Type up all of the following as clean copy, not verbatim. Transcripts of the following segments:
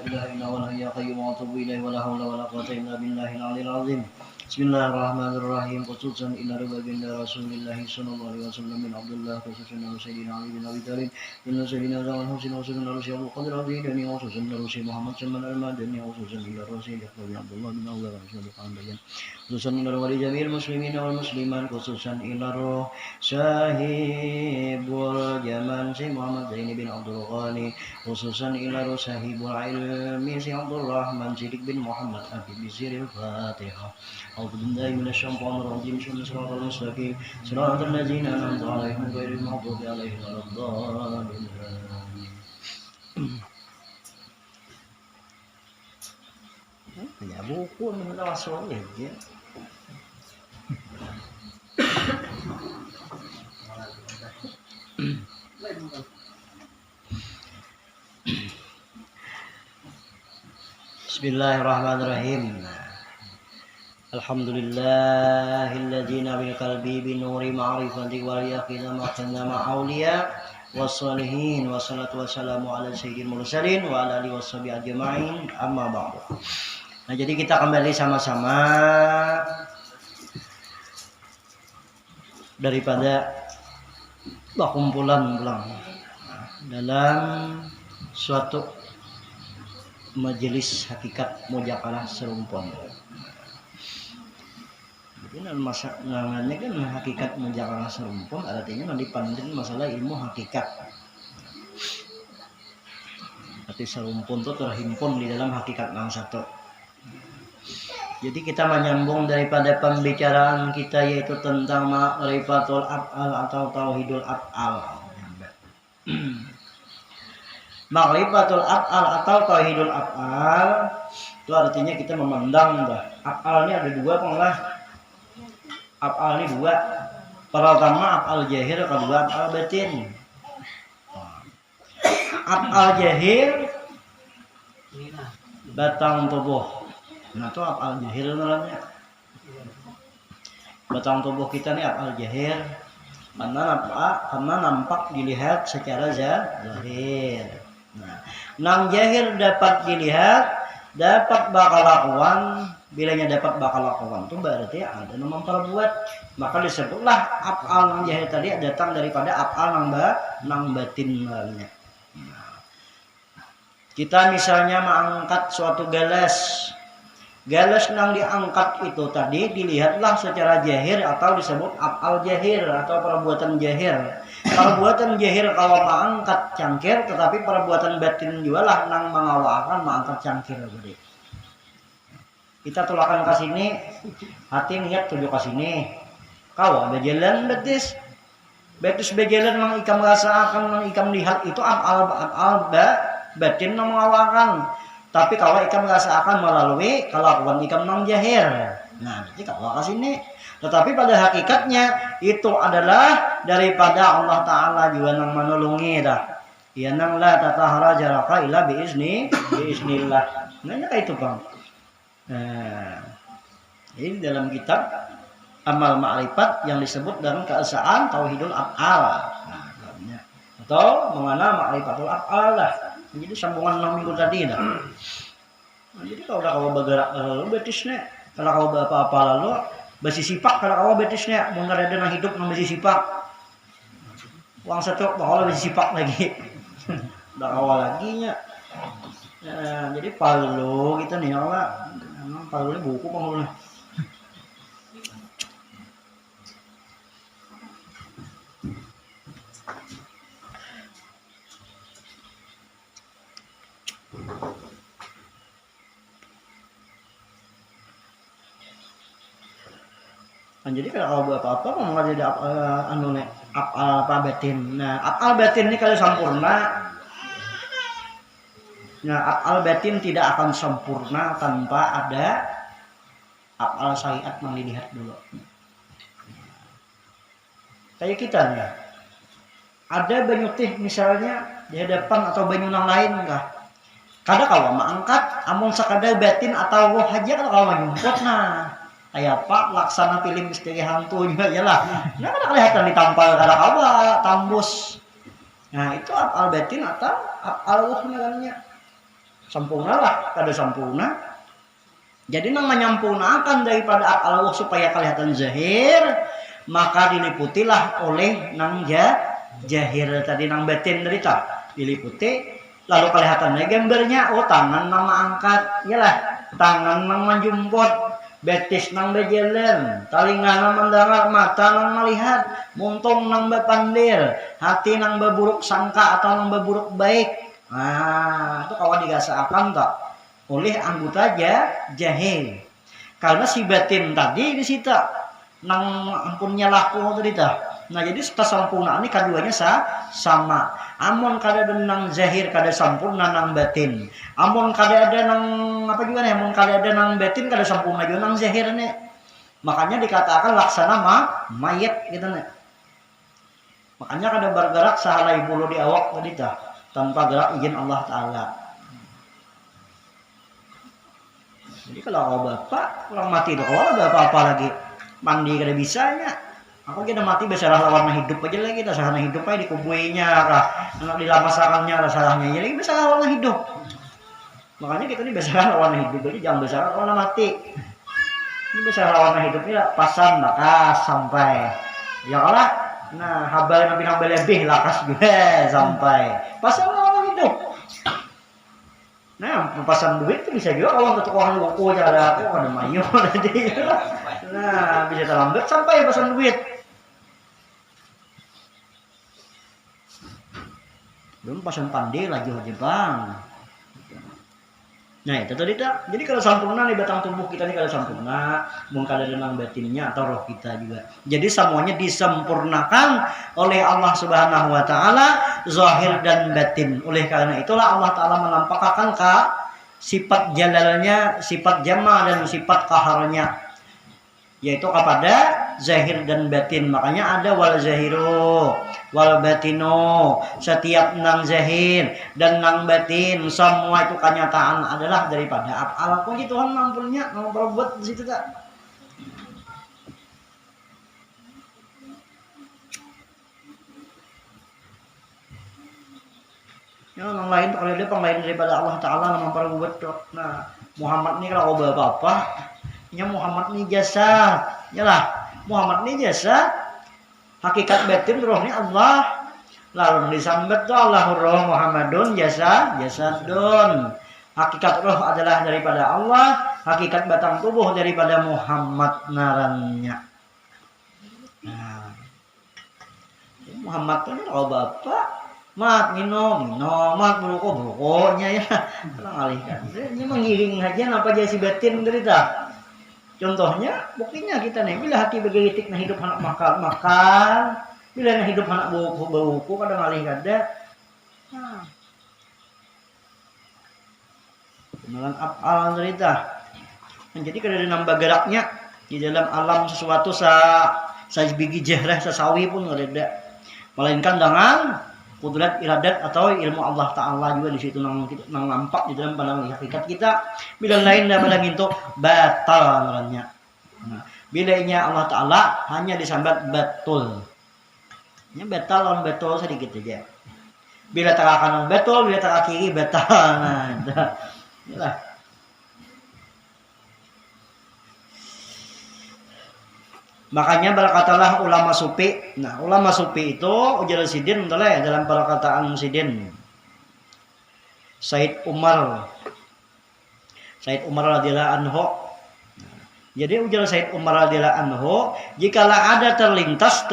ilaha illa huwal hayyul qayyum wa atubu ilaihi wa la haula wa la quwwata illa billahil aliyyil azim. Bismillahirrahmanirrahim. Khususan ila baginda Rasulullah sallallahu alaihi wasallam min Abdullah khususan ila Sayyidina Ali bin Abi Thalib inna Sayyidina Zaman Husain khususan ila Syekh Qadir Radhiyani khususan ila Syekh Muhammad sallallahu alaihi wasallam khususan ila Rasul bin Abdullah bin Awwal khususan khususan ila wali jami'il muslimin wal muslimat khususan ila roh sahibul zaman Syekh Muhammad Zaini bin Abdul Ghani khususan ila roh sahibul ilmi Syekh Abdul Rahman Siddiq bin Muhammad Habib Bisiril Fatihah. أعوذ بالله من الشيطان الرجيم بسم الله الرحمن الرحيم صراط الذين أنعمت عليهم غير المغضوب عليهم ولا الضالين punya buku mengenal soleh ya. Bismillahirrahmanirrahim. Alhamdulillahilladzi nabil qalbi binuri ma'rifati wal yaqina ma'tanama awliya wassalihin wassalatu wassalamu ala sayyidil mursalin wa ala alihi washabihi ajma'in amma ba'du. Nah, jadi kita kembali sama-sama daripada kumpulan ulang dalam suatu majelis hakikat mujakalah serumpun. Jadi namanya kan hakikat mujakalah serumpun artinya dipandang masalah ilmu hakikat. Arti serumpun itu terhimpun di dalam hakikat yang satu. Jadi kita menyambung daripada pembicaraan kita yaitu tentang ma'rifatul af'al atau tauhidul af'al. Ma'rifatul af'al atau tauhidul af'al itu artinya kita memandang af'al ini ada dua pengolah. Af'al ini dua. Pertama af'al jahir, kedua af'al batin. Af'al jahir batang tubuh. Nah itu af'al jahir namanya. Batang tubuh kita nih af'al jahir. Karena nampak dilihat secara zahir. Nah, nang jahir dapat dilihat, dapat bakal lakukan. Bilanya dapat bakal lakukan itu berarti ada yang memperbuat, maka disebutlah af'al nang jahir tadi datang daripada af'al nang batin namanya. Kita misalnya mengangkat suatu gelas nang diangkat itu tadi dilihatlah secara jahir atau disebut af'al jahir atau perbuatan jahir. Perbuatan jahir kalau mengangkat cangkir, tetapi perbuatan batin juga lah nang mengawalkan mengangkat cangkir tadi. Kita tulakan ke sini, hati niat tuju ke sini. Kau ada jalan betis berjalan mang ikam rasakan, mang ikam lihat itu af'al batin nang mengawalkan. Tapi kalau ikam merasakan melalui kelakuan ikam nang jahir. Nah, jadi kalau ke sini. Tetapi pada hakikatnya itu adalah daripada Allah Ta'ala juga nang menolongi dah. Ya nang la tatahara jaraka illa biiznillah. Nanya kayak itu Bang. Nah, ini dalam kitab Amal Ma'rifat yang disebut dalam keesaan Tauhidul Af'al. Nah, atau mengenal Ma'rifatul Af'al lah. Jadi sambungan 6 minggu tadi dah. Nah, jadi kalau kau bergerak lalu betisnya, kalau kau apa-apa lalu besi sipak, kalau kau betisnya mau ngereda nang hidup nang besi sipak. Uang satu bakal besi sipak lagi. Udah awal lagi nya. Nah, jadi palu kita nih Allah. Emang palu ini buku palu. Nah, jadi kalau apa-apa mau jadi af'al batin. Nah, af'al batin ini kalau sempurna. Nah, af'al batin tidak akan sempurna tanpa ada af'al syariat yang dilihat dulu. Kayak kita nih. Ada banyu teh misalnya di hadapan atau banyu nang lain enggak? Kadang kalau mengangkat amun sekadar batin atau roh aja kalau menyumput nah. Kayak Pak laksana film misteri hantu juga ya lah. Nah, kan kelihatan ditampal kada kawa tambus. Nah, itu af'al batin atau af'al ruh namanya. Sampurna lah, kada sampurna. Jadi nang menyempurnakan daripada Allah supaya kelihatan zahir, maka diliputilah oleh nang jahir tadi, nang batin tadi tak diliputi, lalu kelihatannya gambarnya, oh tangan nang angkat, yalah tangan nang menjumput, betis nang berjalan, talinga nang mendengar, mata nang melihat, muntung nang berpandir, hati nang berburuk sangka atau nang berburuk baik. Nah, itu kawan digasakan tak oleh anggota jahil. Karena si batin tadi disita nang ampunnya laku tadi tak. Nah, jadi kesempurnaan ini keduanya sama. Amun kada ada nang zahir kada sempurna nang batin. Amun kada ada nang apa juga nih? Amun kada ada nang batin kada sempurna juga nang zahir nih. Makanya dikatakan laksana mayat gitu nih. Makanya kada bergerak sahalai bulu di awak tadi tak, tanpa gerak izin Allah Ta'ala. Jadi kalau bapak orang mati itu kalau ada apa-apa lagi mandi kada bisanya. Aku kita mati besalah lawan hidup aja lagi, kita salah hidup aja dikubuinya kah, anak dilamasakannya ada salahnya, jadi besalah lawan hidup. Makanya kita ini besalah lawan hidup aja, jangan besalah lawan mati. Ini besalah lawan hidupnya pasan lakas sampai, ya kalah. Nah habal nabi nang lebih lakas juga sampai, pasan lawan hidup. Nah, pepasan duit itu bisa juga kalau untuk orang loko cara aku ada mayo nanti. Nah, bisa terlambat sampai pesan duit. Belum pasan pandai lagi aja bang. Nah itu tadi tak. Jadi kalau sempurna nih batang tubuh kita nih kalau sempurna, mungkin ada nang batinnya atau roh kita juga. Jadi semuanya disempurnakan oleh Allah Subhanahu Wa Taala, zahir dan batin. Oleh karena itulah Allah Taala menampakkan sifat jalalnya, sifat jama dan sifat qaharnya, yaitu kepada zahir dan batin. Makanya ada wal zahiru wal batino, setiap nang zahir dan nang batin semua itu kenyataan adalah daripada af'al. Kunci Tuhan mampunya mau berbuat di situ tak. Ya, orang lain kalau dia penglain daripada Allah Ta'ala yang memperbuat. Nah Muhammad ini kalau apa-apa ya Muhammad ini jasa, yalah Muhammad ini jasa, hakikat batin rohnya Allah. Lalu disambat tuh Allahur roh Muhammadun jasadun. Hakikat roh adalah daripada Allah, hakikat batang tubuh daripada Muhammad narannya. Nah, Muhammad tuh kalau bapak mat minum, mat berukoknya ya, orang alihkan. Ini mengiring aja apa jadi si batin derita. Contohnya, buktinya kita nih, bila hati bergelitik nah hidup anak makan, bila nah hidup anak buku kadang alih kada. Nah, kenalan af'al derita. Nah, jadi kada nambah geraknya di dalam alam sesuatu biji jahrah sasawi pun ada. Melainkan dengan kudrat iradat atau ilmu Allah Ta'ala juga di situ nang nampak di dalam pandangan hakikat kita. Bila lain daripada minta batal namanya. Nah, bilanya Allah Ta'ala hanya disambat betul. Ini batal lawan betul sedikit aja. Bila tak kanan betul, bila tak kiri batal. Nah, itulah. Makanya berkatalah ulama sufi. Nah, ulama sufi itu ujar sidin ya, dalam perkataan sidin. Said Umar radhiyallahu anhu. Jadi ujar Said Umar radhiyallahu anhu, jikalau ada terlintas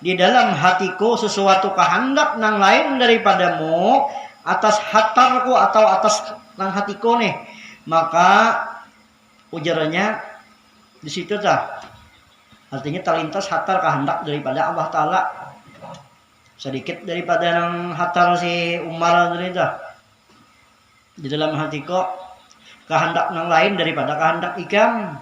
di dalam hatiku sesuatu kehendak nang lain daripadamu atas hatarku atau atas nang hatiku nih, maka ujarannya di situ artinya terlintas hatar kehendak daripada Allah Ta'ala. Sedikit daripada yang hatar si Umar tadi di dalam hatiku kehendak yang lain daripada kehendak ikam.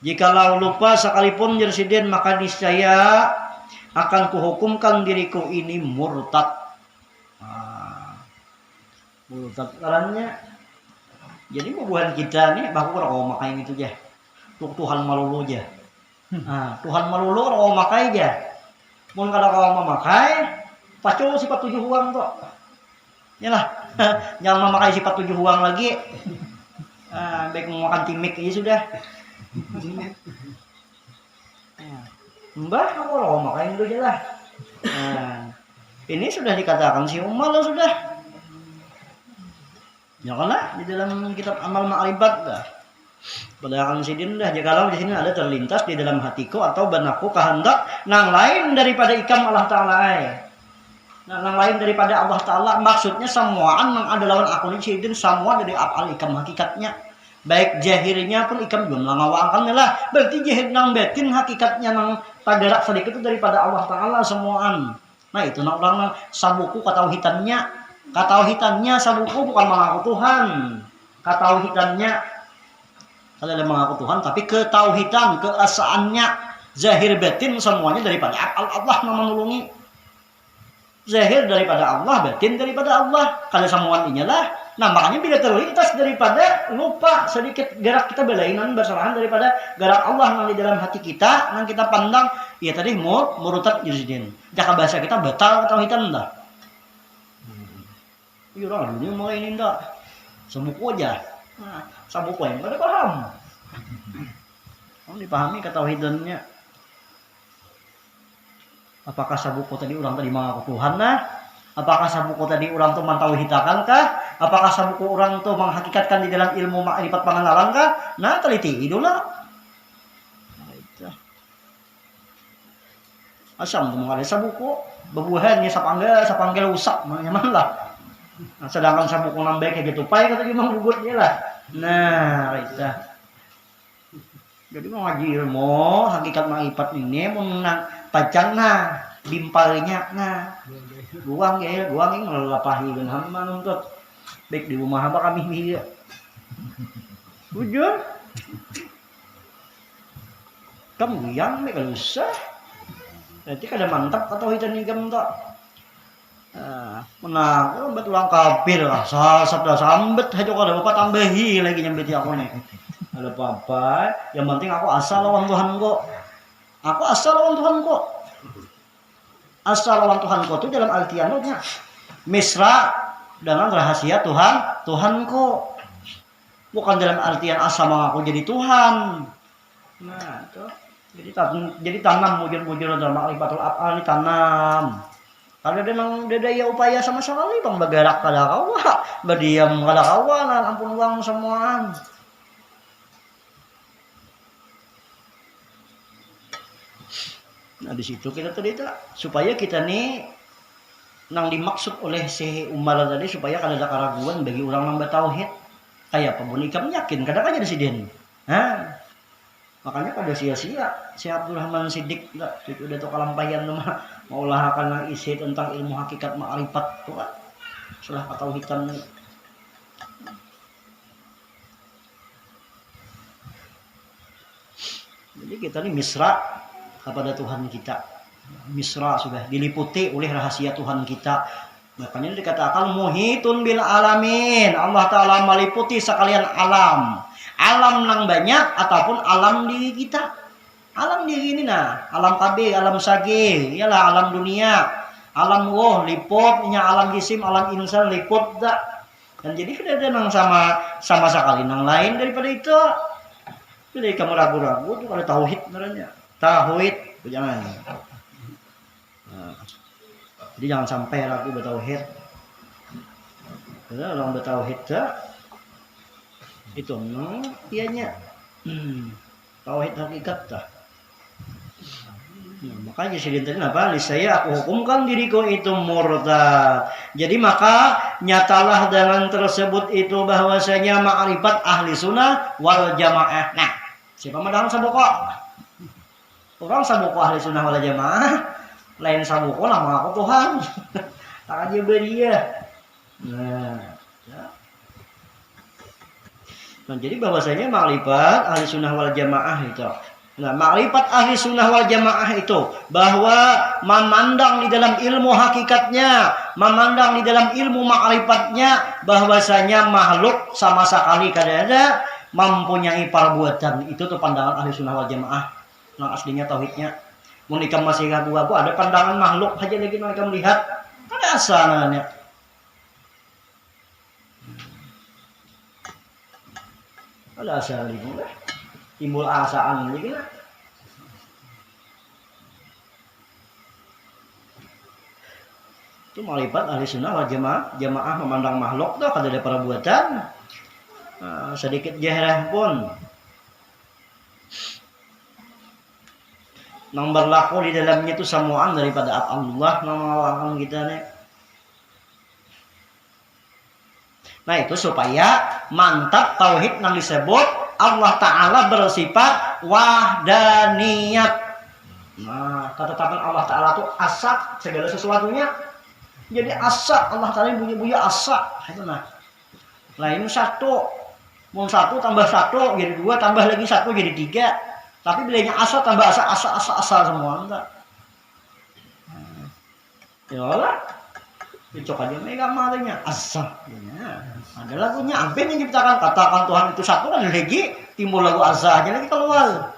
Jikalau lupa sekalipun jersidin, maka niscaya akan kuhukumkan diriku ini murtad. Murtad karena jadi bubuhan kita nih baku kalau makain itu aja. Tuhan malulu aja. Nah, Tuhan malulu kalau makai aja. Mun kada kau memakai, pacu sifat tujuh uang tuh. Yalah, jangan memakai sifat 7 uang lagi. Baik mau makan timik aja sudah. Mbah, aku mau makan dulu aja lah. Ini sudah dikatakan si Umar sudah. Janganlah di dalam kitab amal ma'rifat dah. Padahal sidin dah jikalau di sini ada terlintas di dalam hatiku atau benakku kehendak nang lain daripada ikam Allah Ta'ala. Nang lain daripada Allah Ta'ala, maksudnya semuaan nang ada lawan aku ni sidin semua dari afal ikam hakikatnya. Baik jahirnya pun ikam belum ngawangkan lah. Berarti jahir nang batin hakikatnya nang padarak sedikit itu daripada Allah Ta'ala semuaan. Nah itu nang orang sabuku katauhidannya. Katauhidannya sabuku bukan mengaku Tuhan. Katauhidannya adalah mengaku Tuhan, tapi ketauhidan, keesaannya, zahir batin semuanya daripada Allah yang menulungi. Zahir daripada Allah, batin daripada Allah. Kalau semuanya lah. Nah makanya bila terlintas daripada lupa sedikit gerak kita belainan berserahan daripada gerak Allah yang di dalam hati kita, yang kita pandang, ya tadi murutat juzidin. Jaka bahasa kita batal ketauhidan dah. Iya orang dunia mau ini enggak. Sebuku aja. Nah, sabuku yang pada paham. Kamu dipahami ketauhidannya. Apakah sabuku tadi orang tadi mengaku Tuhan nah? Apakah sabuku tadi orang tuh mentauhidkan kah? Apakah sabuku orang tuh menghakikatkan di dalam ilmu ma'rifat pengenalan kah? Nah, teliti idola. Asam tuh mengalih sabuku, bebuhan ya sapanggal rusak, nyaman lah. Nah, sedangkan sabuku nambah kayak gitu, pai kata gimana gugutnya lah. Nah, itu. Jadi mau ngaji ilmu hakikat ma'rifat ini menang pacang nah bimpalnya nah guang ini melelapahi dengan hamba nuntut baik di rumah apa kami dia jujur kamu yang mereka usah nanti kada mantap atau hitam nikam tak menang betul orang kafir sabda sambet aja kalau bapak tambahi lagi nyambet aku nih ada apa-apa yang penting aku asal lawan Tuhan kok aku asal lawan Tuhan kok asal lawan Tuhan kok itu dalam artiannya mesra dengan rahasia Tuhan kok bukan dalam artian asal mengaku jadi Tuhan. Nah itu jadi tanam mujur-mujur dalam ma'rifatul af'al ini tanam. Kalau dia ya upaya sama sekali bang bergerak kada kawa berdiam kada kawa ampun uang semuaan. Nah di situ kita tadi itu supaya kita nih nang dimaksud oleh si Umar tadi supaya kada ada keraguan bagi orang yang bertauhid kayak pembunikam yakin kadang aja disiden. Makanya kada sia-sia si Abdul Rahman Siddiq itu udah tuh kalampayan mah mau lahakan isi tentang ilmu hakikat ma'rifat tuh kan setelah ketauhidan. Jadi kita nih misra kepada Tuhan kita. Misra sudah diliputi oleh rahasia Tuhan kita. Makanya dikatakan muhitun bil alamin. Allah Ta'ala meliputi sekalian alam. Alam nang banyak ataupun alam diri kita. Alam diri ini nah, alam KB, alam sage, iyalah alam dunia. Alam roh liput, alam jisim, alam insan liput dah. Dan jadi kada ada nang sama sekali nang lain daripada itu. Jadi kamu ragu-ragu tuh kalau tauhid sebenarnya. Tauhid jangan. Jadi jangan sampai ragu bertauhid. Karena orang bertauhid itu ianya tauhid hakikat dah. Makanya sedinten apa? Saya aku hukumkan diriku itu murtad. Jadi maka nyatalah dengan tersebut itu bahwasanya ma'rifat ahli sunnah wal jamaah. Nah, siapa madang saboko? Orang saboko ahli sunnah wal jamaah, lain saboko nama aku Tuhan. Tak aja beria. Nah, jadi bahwasanya ma'rifat ahli sunnah wal jamaah itu. Nah, ma'rifat ahli sunnah wal jamaah itu bahwa memandang di dalam ilmu hakikatnya, memandang di dalam ilmu ma'rifatnya bahwasanya makhluk sama sekali kada ada mempunyai perbuatan. Itu tuh pandangan ahli sunnah wal jamaah. Nah, aslinya tauhidnya. Mun ikam masih ragu-ragu ada pandangan makhluk aja lagi mereka melihat. Ada asalnya. Ada asa lagi, timbul asaan lagi lah. Itu malipat ahli sunnah wal jamaah memandang makhluk tuh kada ada perbuatan sedikit jahrah pun nang berlaku di dalamnya itu samuan daripada Allah nang kita nih. Nah itu supaya mantap tauhid nang disebut Allah Ta'ala bersifat wahdaniyat. Nah ketetapan Allah Ta'ala itu asa segala sesuatunya. Jadi asa Allah Ta'ala bunyi-bunyi asa itu nah. Lain satu, mau satu tambah satu jadi dua, tambah lagi satu jadi tiga. Tapi bilanya asa tambah asa semua enggak. Ya Allah, cocok aja megang matanya asa. Ya, ada lagunya hampir yang diciptakan katakan Tuhan itu satu kan lagi timbul lagu asa aja lagi keluar.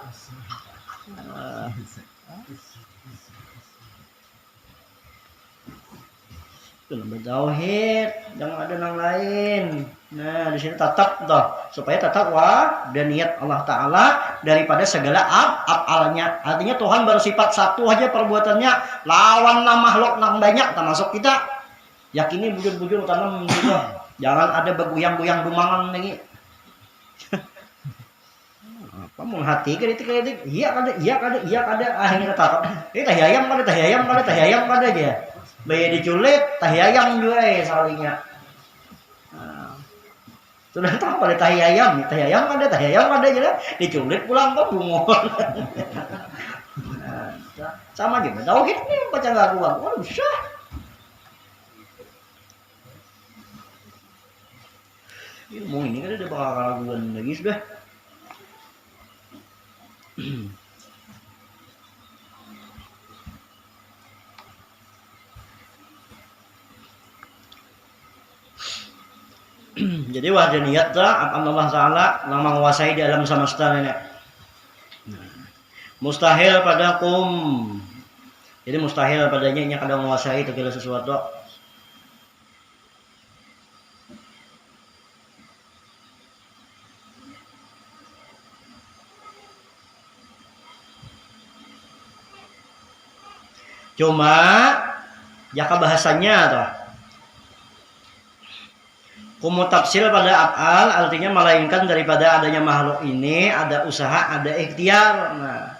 Bertauhid, jangan ada yang lain. Nah, di sini tetap toh, supaya tetap dan niat Allah Ta'ala daripada segala af'alnya. Artinya Tuhan bersifat satu aja perbuatannya, lawan makhluk nang banyak termasuk kita. Yakini bujur-bujur tanam juga. Jangan ada beguyang-guyang dumangan lagi. Apa mau hati kritik. Iya kada akhirnya tetap. Tahiyam kada aja. Bayi diculik, tahiyam juga salingnya. Sudah tahu pada tahiyam kada aja diculik pulang kok bungol. Sama juga. Tahu gitu nih baca laguan. Oh bisa. Ilmu ini kan ada bakal laguan lagi sudah. Jadi wahdaniyat Allah Ta'ala yang menguasai di alam semesta ini. Mustahil padakum. Jadi mustahil padanya yang kadang menguasai segala sesuatu. Cuma jaka bahasanya toh kumutafsil pada af'al artinya melainkan daripada adanya makhluk ini ada usaha, ada ikhtiar. Nah,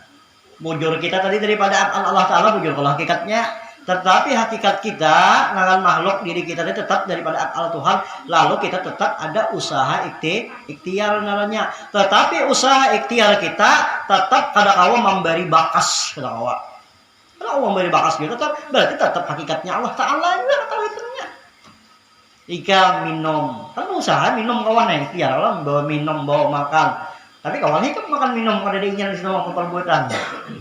bujur kita tadi daripada af'al Allah Ta'ala bujur kalau hakikatnya, tetapi hakikat kita dengan makhluk diri kita tetap daripada af'al Tuhan, lalu kita tetap ada usaha ikhtiar namanya. Tetapi usaha ikhtiar kita tetap kada kawa memberi bakas kada kawa. Kalau memberi bakas dia tetap berarti tetap hakikatnya Allah Ta'ala juga tauhidnya. Ika minum, kan usaha minum kawan ya lah bawa minum bawa makan. Tapi kawan itu makan minum kada diingat di semua perbuatan.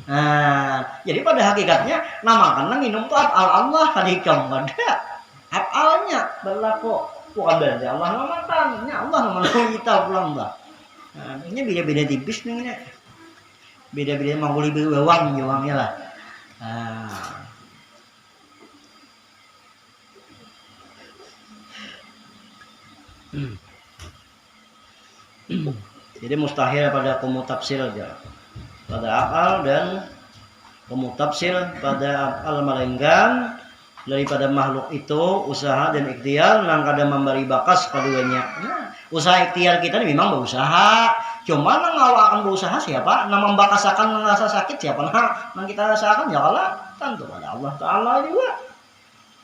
Nah, jadi pada hakikatnya namakan minum itu af'al Allah kadikam kada. Af'alnya berlaku bukan berarti Allah namakan, nya Allah namakan kita pulang bah. Nah, ini beda-beda tipis nih. Beda-beda mau beli uangnya lah. Nah. Jadi mustahil pada komutafsil aja pada af'al dan komutafsil pada af'al melainkan daripada makhluk itu usaha dan ikhtiar nang kada memberi bakas keduanya. Nah, usaha ikhtiar kita ini memang berusaha, cuma nang awak akan berusaha siapa? Nang membakasakan rasa sakit siapa? Nang kita rasakan ya Allah tentu pada Allah Ta'ala juga.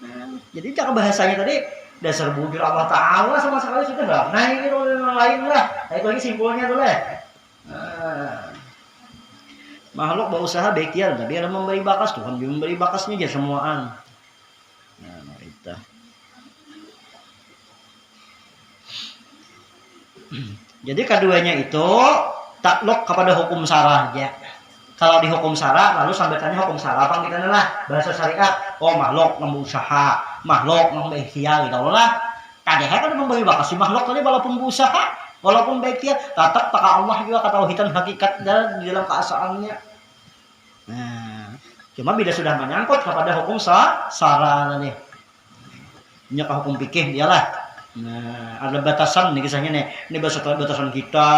Nah, jadi cara bahasanya tadi dasar bujur Allah Ta'ala sama sekali sudah enggak. Nah ini yang lain lah. Nah, itu lagi simpulnya tuh lah. Makhluk berusaha berikhtiar tapi ada memberi bakas Tuhan juga memberi bakasnya aja semuaan. Nah itu. Jadi keduanya itu takluk kepada hukum syarah aja. Kalau di hukum syara lalu sambetannya hukum syara apa kita lah bahasa syariat. Oh makhluk berusaha, makhluk berikhtiar gitu lah. Kadang kan memberi bakas si makhluk tadi walaupun berusaha, walaupun berikhtiar, tetap pakai Allah juga ketauhidan hakikat dan di dalam keasalannya. Nah, cuma bila sudah menyangkut kepada hukum syara tadi. Nya ke hukum fikih dialah. Nah, ada batasan nih kisahnya nih. Ini batasan kita,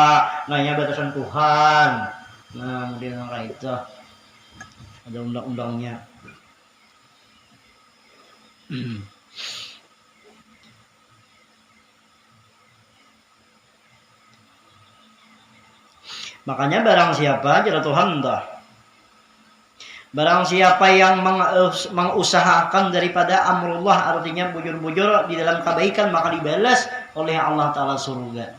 nanya batasan Tuhan. Nah, kemudian kayak itu ada undang-undangnya. Makanya barang siapa jala Tuhan entah. Barang siapa yang mengusahakan daripada amrullah, artinya bujur-bujur di dalam kebaikan, maka dibalas oleh Allah Ta'ala surga.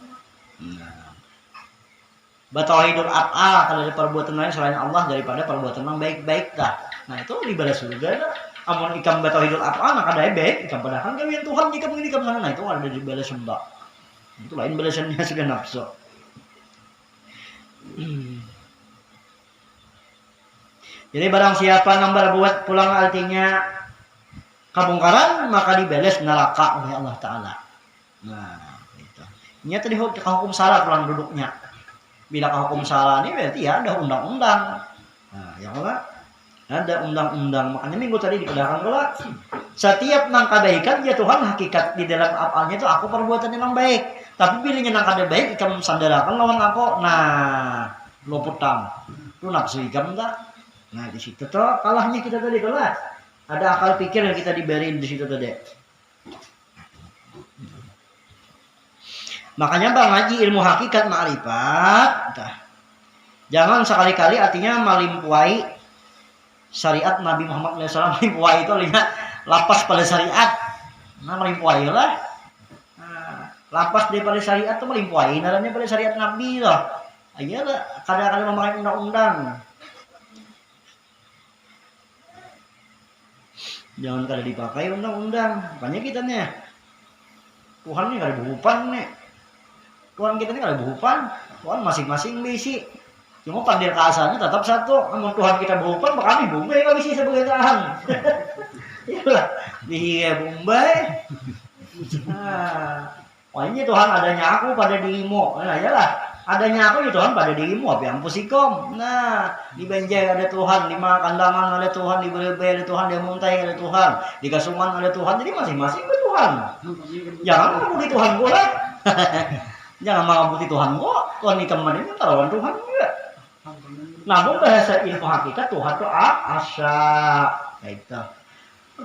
Batauhidul af'al, kalau ada perbuatan lain selain Allah daripada perbuatan yang baik-baik dah. Nah itu dibalas surga dah. Amun ikam batauhidul af'al maka ada baik, ikam padahal gawian Tuhan jika mengini ikam sana. Nah itu ada dibalas sembah. Itu lain balasannya sudah nafsu. Jadi barang siapa yang berbuat pulang artinya kebongkaran maka dibalas neraka oleh Allah Ta'ala. Nah itu. Ini tadi hukum salah pulang duduknya. Bila hukum salah ini berarti ya ada undang-undang. Nah ya Allah ada undang-undang. Makanya minggu tadi dipedahkan pula setiap nang kebaikan ya Tuhan hakikat di dalam apalnya itu aku perbuatan yang baik. Tapi pilihnya nang kada baik ikam sandarakan lawan aku. Nah lo putam. Lu nafsu ikam enggak? Nah di situ tuh kalahnya kita tadi kelas. Ada akal pikir yang kita diberi di situ tadi. Makanya bang ngaji ilmu hakikat ma'rifat. Jangan sekali-kali artinya melimpuai syariat Nabi Muhammad SAW. Melimpuai itu lihat lapas pada syariat. Nah melimpuai lah. Nah, lapas daripada syariat itu melimpuai. Naranya pada syariat Nabi lah. Ayolah kadang-kadang memakai undang-undang. Jangan kada dipakai undang-undang. Makanya kita nih Tuhan nih kada berupan nih. Tuhan kita nih kada berupan. Tuhan masing-masing bisi. Cuma pandir keasalnya tetap satu. Namun Tuhan kita berupan bakal Bombay nggak bisi sebagai Tuhan. Iyalah di Bombay. Nah, pokoknya Tuhan adanya aku pada dirimu. Nah iyalah. Adanya aku ya Tuhan pada dirimu apa yang pusikom. Nah di Benjai ada Tuhan, di Kandangan ada Tuhan, di Berbeda ada Tuhan, di Muntai ada Tuhan, di Kasuman ada Tuhan. Jadi masing-masing ada Tuhan. Jangan mengabuti Tuhan pula. Jangan mengabuti Tuhan kok. Tuhan ikaman ini taruhan Tuhan juga. Namun bahasa ilmu hakikat Tuhan itu asa. Itu.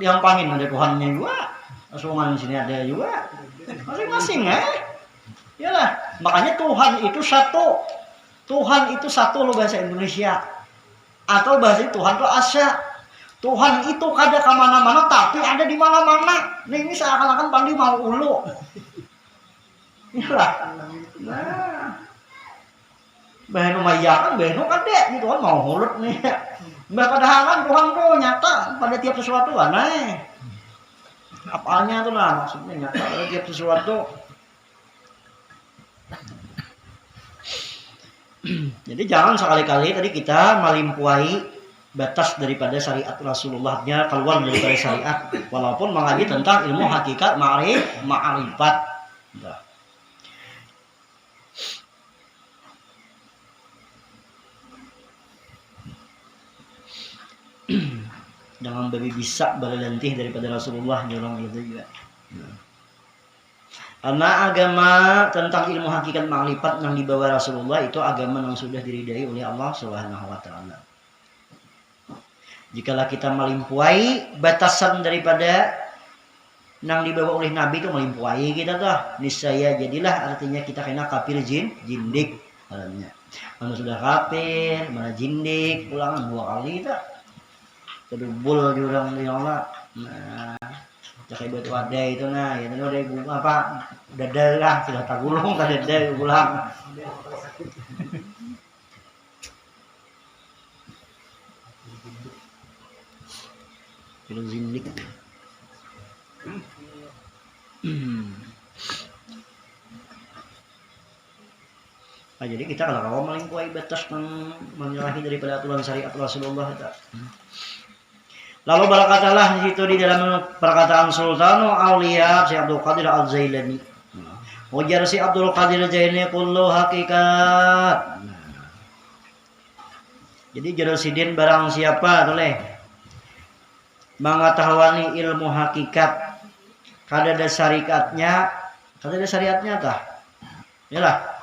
Diampangin ada Tuhannya juga. Kasuman di sini ada juga. Masing-masing Yalah, makanya Tuhan itu satu. Tuhan itu satu lo bahasa Indonesia. Atau bahasa Tuhan itu asa. Tuhan itu kada kemana-mana tapi ada di mana-mana. Nah ini seakan-akan pandi mau ulu. Yalah. Nah. Baheno mayakan, baheno kada. Ini Tuhan mau hulut nih. Padahal Tuhan tuh nyata pada tiap sesuatu kan. Apalnya tuh lah maksudnya nyata pada tiap sesuatu. Jadi jangan sekali-kali tadi kita melimpahi batas daripada syariat Rasulullahnya keluar daripada syariat walaupun mengaji tentang ilmu hakikat ma'rifat. Jangan lebih bisa berlentih daripada Rasulullah orang itu juga. Karena agama tentang ilmu hakikat ma'rifat yang dibawa Rasulullah itu agama yang sudah diridai oleh Allah Subhanahu wa taala. Jikalau kita melimpahi batasan daripada yang dibawa oleh Nabi itu melimpahi kita tuh, niscaya jadilah artinya kita kena kafir jindik. Mana sudah kafir, mana jindik, ulangan 2 kali kita. Kedubul di orang Allah. Nah, pakai batu ada itu nah ya itu udah bunga apa dada lah sudah tak gulung tak dada ulang itu zindik. Nah, jadi kita kalau melimpahi batas menyalahi daripada aturan syariat Rasulullah itu. Lalu berkatalah di situ di dalam perkataan Sultan Aulia Syekh Abdul Qadir Al-Jailani. Ujar si Abdul Qadir Al-Jailani kullu hakikat. Jadi Jerusidin barang siapa boleh mengetahui ilmu hakikat kada ada syarikatnya Kada ada syariatnya tah. Yalah.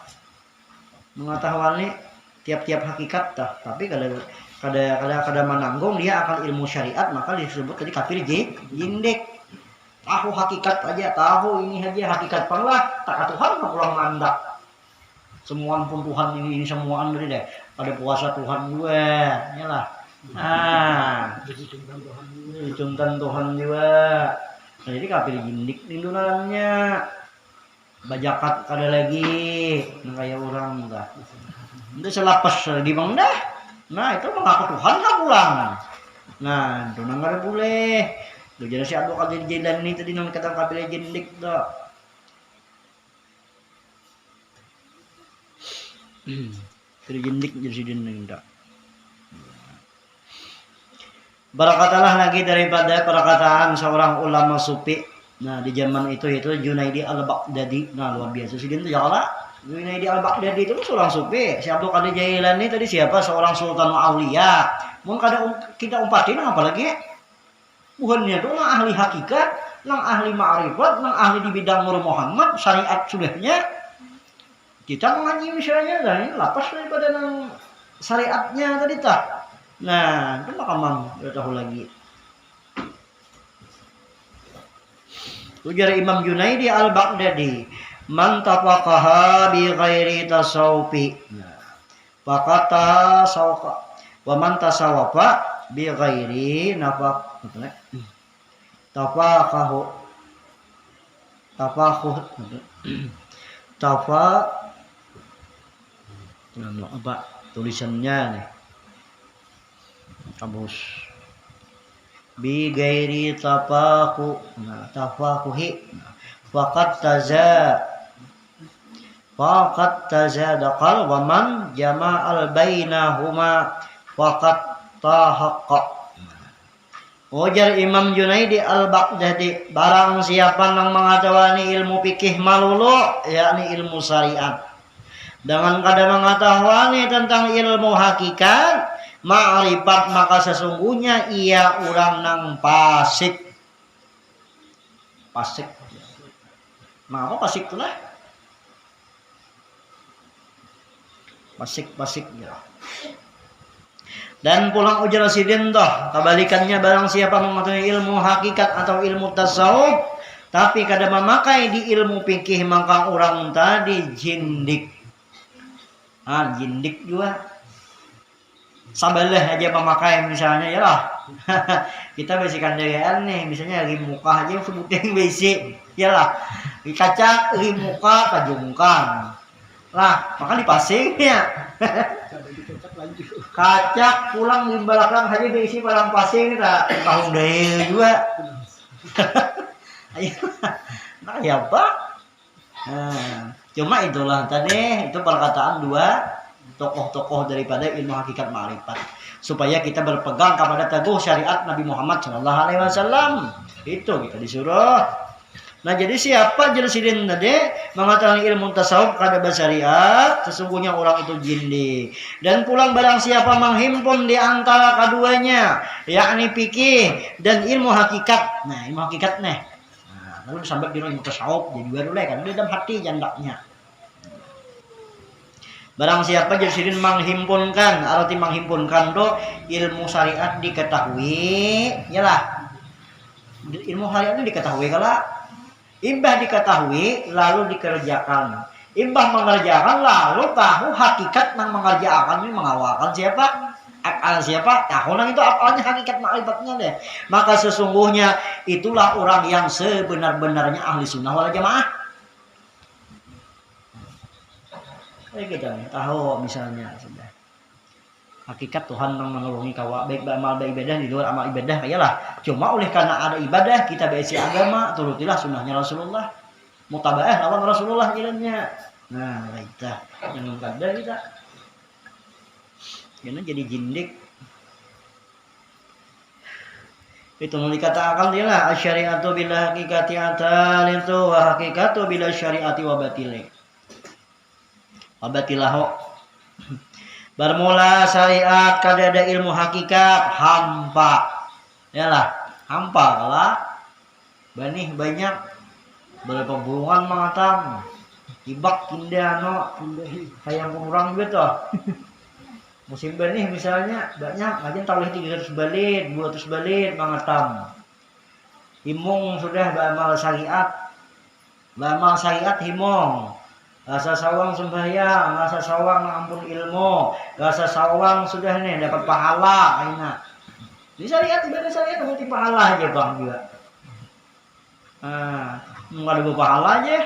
Mengetahui tiap-tiap hakikat tah, tapi kada menanggung dia akan ilmu syariat, maka disebut tadi kafir jindik. Tahu hakikat aja, tahu ini aja hakikat panglah, tak Tuhan pulang mandak. Semua pun Tuhan ini semuaan dari deh. Pada puasa Tuhan juga, yalah. Dicungkan Tuhan juga. Nah, jadi kafir jindik lindungannya. Bajakat kada lagi, nah kayak orang dah. Itu selapas di bang dah. Nah itu mengaku Tuhan lah pulang. Nah itu nang kada boleh. Tuh jadi si Abdul Qadir Jailani tadi nang kata kafir jindik dah. Kafir jindik jadi si jindik dah. Berkatalah lagi daripada perkataan seorang ulama sufi. Nah di zaman itu Junaidi al-Baghdadi. Nah luar biasa sih itu ya Allah. Junaidi al-Baghdadi itu seorang sufi. Si Abdul Qadir Jailani tadi siapa? Seorang sultan aulia. Mungkin kada kita umpatin apalagi bukannya itu nang ahli hakikat, nang ahli ma'rifat, nang ahli di bidang Nur Muhammad syariat sudahnya. Kita mengaji misalnya dan lapas daripada nang syariatnya tadi tah. Nah itu makamam udah tahu lagi. Ujar Imam Junaidi al-Baghdadi, man tafaqaha bi ghairi tasawufi. Faqata sawqa wa man tasawwafa bi ghairi nafaq. Tafaqahu apa tulisannya nih? Kamus. Bi gairi tafaquhi faqad tazadaqal wa man jama'al bainahuma faqad tahaqqa. Ujar Imam Junaidi al-Baghdadi, barang siapa yang mengetahui ilmu fikih malulu yakni ilmu syariat dengan kada mengetahui tentang ilmu hakikat ma'rifat, maka sesungguhnya ia orang nang fasik. Mengapa fasik itulah? Fasik ya. Dan pulang ujar sidin toh, kebalikannya barang siapa mengetahui ilmu hakikat atau ilmu tasawuf tapi kada memakai di ilmu fikih, maka orang tadi jindik. Jindik juga. Sabalah aja memakai misalnya ya lah. Kita basikan jagaan nih, misalnya lagi muka aja sebutin basic ya lah. Dikacak lagi muka kajungkan lah, maka dipasing ya. Kacak pulang di belakang aja diisi barang pasing kita tahun deh juga. Ayo, nah ya pak. Cuma itulah tadi itu perkataan dua tokoh-tokoh daripada ilmu hakikat ma'rifat, supaya kita berpegang kepada teguh syariat Nabi Muhammad SAW. Itu kita disuruh. Nah jadi siapa jelasin tadi mengatakan ilmu tasawuf kada bersyariat, sesungguhnya orang itu jindik. Dan pulang barang siapa menghimpun di antara keduanya, yakni fikih dan ilmu hakikat. Nah ilmu hakikat nih. Nah, lalu sampai di ilmu tasawuf jadi baru kan di dalam hati jandaknya. Barang siapa jelasin menghimpunkan, arti menghimpunkan do ilmu syariat diketahui, yalah. Ilmu syariat itu diketahui kala imbah diketahui lalu dikerjakan. Imbah mengerjakan lalu tahu hakikat yang mengerjakan ini mengawalkan siapa? Akal siapa? Tahu nang itu apalnya hakikat ma'rifatnya deh. Maka sesungguhnya itulah orang yang sebenar-benarnya ahli sunnah wal jamaah. Kita tahu misalnya sudah hakikat Tuhan yang menolongi kawa baik amal baik ibadah di luar amal ibadah kayalah. Cuma oleh karena ada ibadah kita besi agama, turutilah sunnahnya Rasulullah, mutabaah lawan Rasulullah jalannya. Nah kita yang kada kita jadi jindik. Itu mau dikatakan dia lah asyariatu bila hakikati atal itu wa hakikatu bila syariati wa batili. Abatilahu bermula syariat kada ada ilmu hakikat hampa yalah hampa lah banih banyak Berapa bulungan mangatang. Ibak kindeano kayak orang gitu. Musim benih misalnya banyak, aja talih 300 balit, 200 balit mangatang. Himung sudah beramal syariat. Beramal syariat himung. Rasa sawang sembahyang, rasa sawang ampun ilmu, rasa sawang sudah nih dapat pahala enak. Di syariat ibadah syariat dapat pahala aja bang juga. Mau ada pahala aja.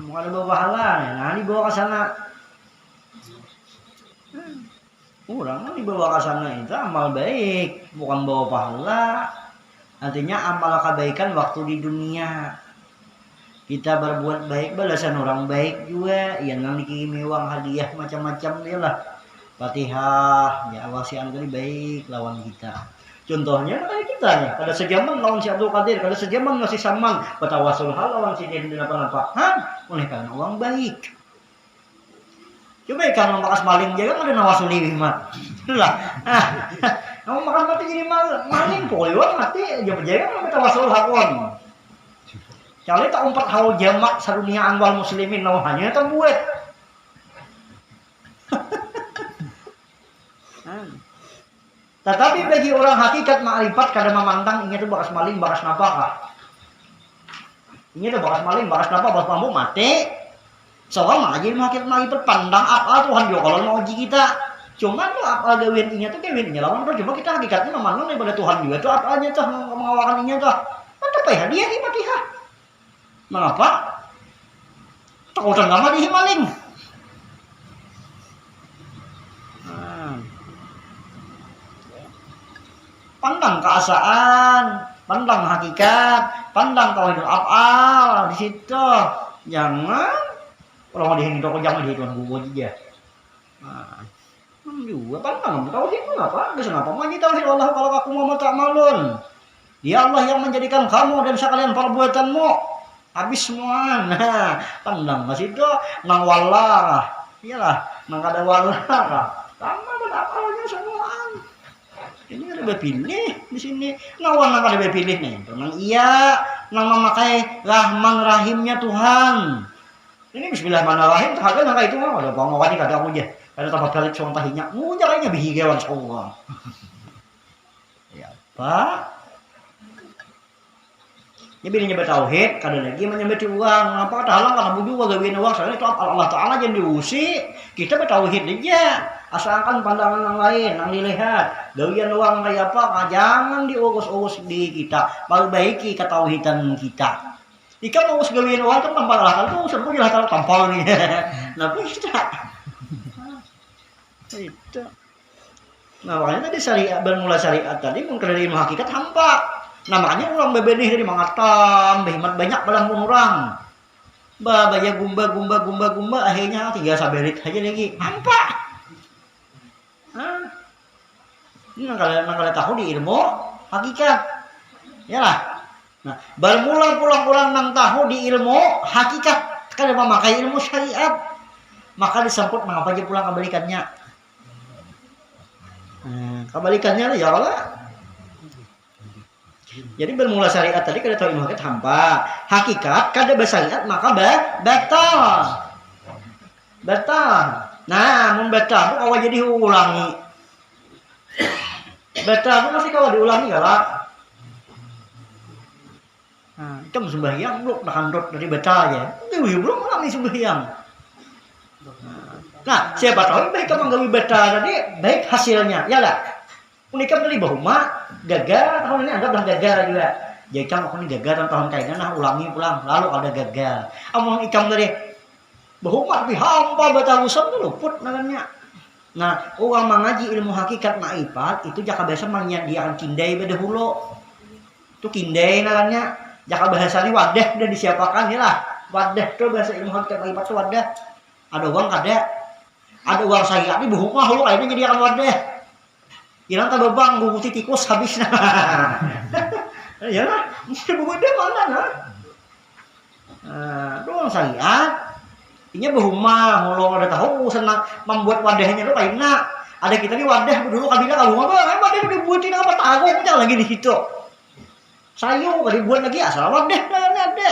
Mau ada pahala nih, nah dibawa ke sana. Orang dibawa ke sana itu amal baik, bukan bawa pahala. Artinya amal kebaikan waktu di dunia. Kita berbuat baik, balasan orang baik juga. Yang dikirimi uang hadiah macam-macam dia lah. Fatihah, ya Allah si Anggari baik lawan kita. Contohnya kayak kita nih, kada sejaman lawan si Abdul Qadir, kada sejaman ngasih Saman, batawasul hal lawan si Din apa-apa. Oleh karena orang baik. Coba ikan makas maling jaga ada nawasul mat. Itulah. Kamu makan mati jadi maling pokoknya mati jaga jaga batawasul hakon. Kali tak umpat hal jamak sadunia anwal muslimin nawahnya tak buat. Tetapi bagi orang hakikat ma'rifat kada memandang ini tuh bakas maling, bakas napakah. Ini tuh bakas maling, bakas napa, bakas mampu mati. Soal maji makin ma'rifat pandang apa Tuhan juga kalau mau uji kita. Cuma tuh apa gawin ini tuh gawin ini lawan tuh cuma kita hakikatnya memandang daripada Tuhan juga tuh apa aja tuh mengawakan ini tuh. Mantap ya dia ini Fatihah. Mengapa? Takutan lama di maling. Pandang keasaan, pandang hakikat, pandang tauhidul af'al di situ. Jangan kalau mau dihingi toko jangan dihitung gua aja. Juga pandang tauhid itu apa? Bisa ngapa maji tauhid Allah kalau aku mau ta'malun. Dia Allah yang menjadikan kamu dan sekalian perbuatanmu. Habis semua. Nah, pandang ke situ nang wallah. Iyalah, nang kada wallah. Sama ada apalnya semuaan. Ini ada bepilih di sini. Nawan nang ada bepilih nih. Nang iya, nang memakai Rahman Rahimnya Tuhan. Ini Bismillahirrahmanirrahim. Harga nang itu mah ada pangawani kada aku aja. Ada tempat kali cuma tahinya. Munya kayaknya bihigawan semua. Ya, Pak. Ya bininya bertauhid, kada lagi menyembeti uang. Apa kata halang kana buju gawin uang, soalnya itu Allah Taala jangan diusi. Kita bertauhid aja. Asalkan pandangan yang lain, yang dilihat. Gawian uang kayak apa, jangan diurus-urus di kita. Perbaiki ketauhidan kita. Ikan mau gawian uang kan tampal lah, kan tuh seru jelas tampal nih. Nah, kita. Itu. Nah, makanya tadi syariat bermula syariat tadi mungkin dari ilmu hakikat hampa. Nah makanya orang bebenih dari mangatam, behimat banyak dalam orang. Babaya gumba akhirnya 3 sabelit aja lagi. Hampa. Ini nang tahu di ilmu hakikat. Yalah. Nah, bermula pulang-pulang nang tahu di ilmu hakikat kada memakai ilmu syariat. Maka disambut mengapa aja pulang kebalikannya. Kebalikannya ya Allah. Jadi bermula syariat tadi kada tahu ilmu hakikat hampa. Hakikat kada bersyariat maka batal. Batal. Nah, mun batal kau jadi ulangi. Batal masih kau diulangi galak. Jam sembahyang lu nakandot dari batal aja. Dewi belum ulangi sembahyang. Nah, siapa tahu baik kamu gawi batal tadi baik hasilnya. Ya lah. Unikam dari bahuma gagal tahun ini anggaplah gagal juga. Jadi kamu ini gagal tahun kainan nah ulangi pulang lalu ada gagal. Among ikam dari bahuma tapi hampa batal usul itu luput namanya. Nah, orang mengaji ilmu hakikat ma'rifat itu jaka biasa menyediakan kindai pada hulu. Itu kindai namanya. Jaka bahasanya wadah udah disiapakan ya lah. Wadah tuh bahasa ilmu hakikat ma'rifat itu wadah. Ada uang kada. Ada uang syariat ini bahuma hulu kayaknya nyediakan wadah. Ilang tababang guguti tikus habis na. Ya lah, mesti buat dia mana nah. Doang syariat. Ini bahuma mulung ada tahu senang membuat wadahnya lo kayak nak. Ada kita nih wadah dulu kabila kamu apa? Kan wadah udah buatin apa tahu aja lagi di situ. Sayu kali buat lagi asal wadah ada.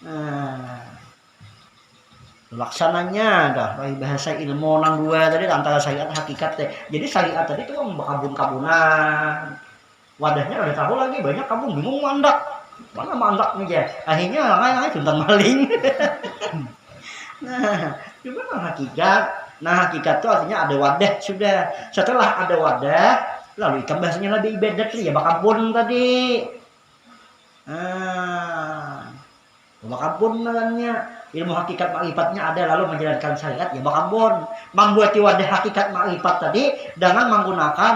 Nah, laksananya dah bahasa ilmu nang dua tadi antara syariat hakikat teh. Jadi syariat tadi itu kabun-kabunan. Wadahnya udah tahu lagi banyak kabun bingung mandak. Mana mandaknya aja. Akhirnya orang juntan maling. Nah, juga hakikat. Nah, hakikat itu artinya ada wadah sudah. Setelah ada wadah, lalu ikan bahasanya lebih ibadat ya bakabun tadi. Nah, bakabun namanya. Ilmu hakikat makrifatnya ada lalu menjalankan syariat ya bakabun. Membuat wadah hakikat makrifat tadi dengan menggunakan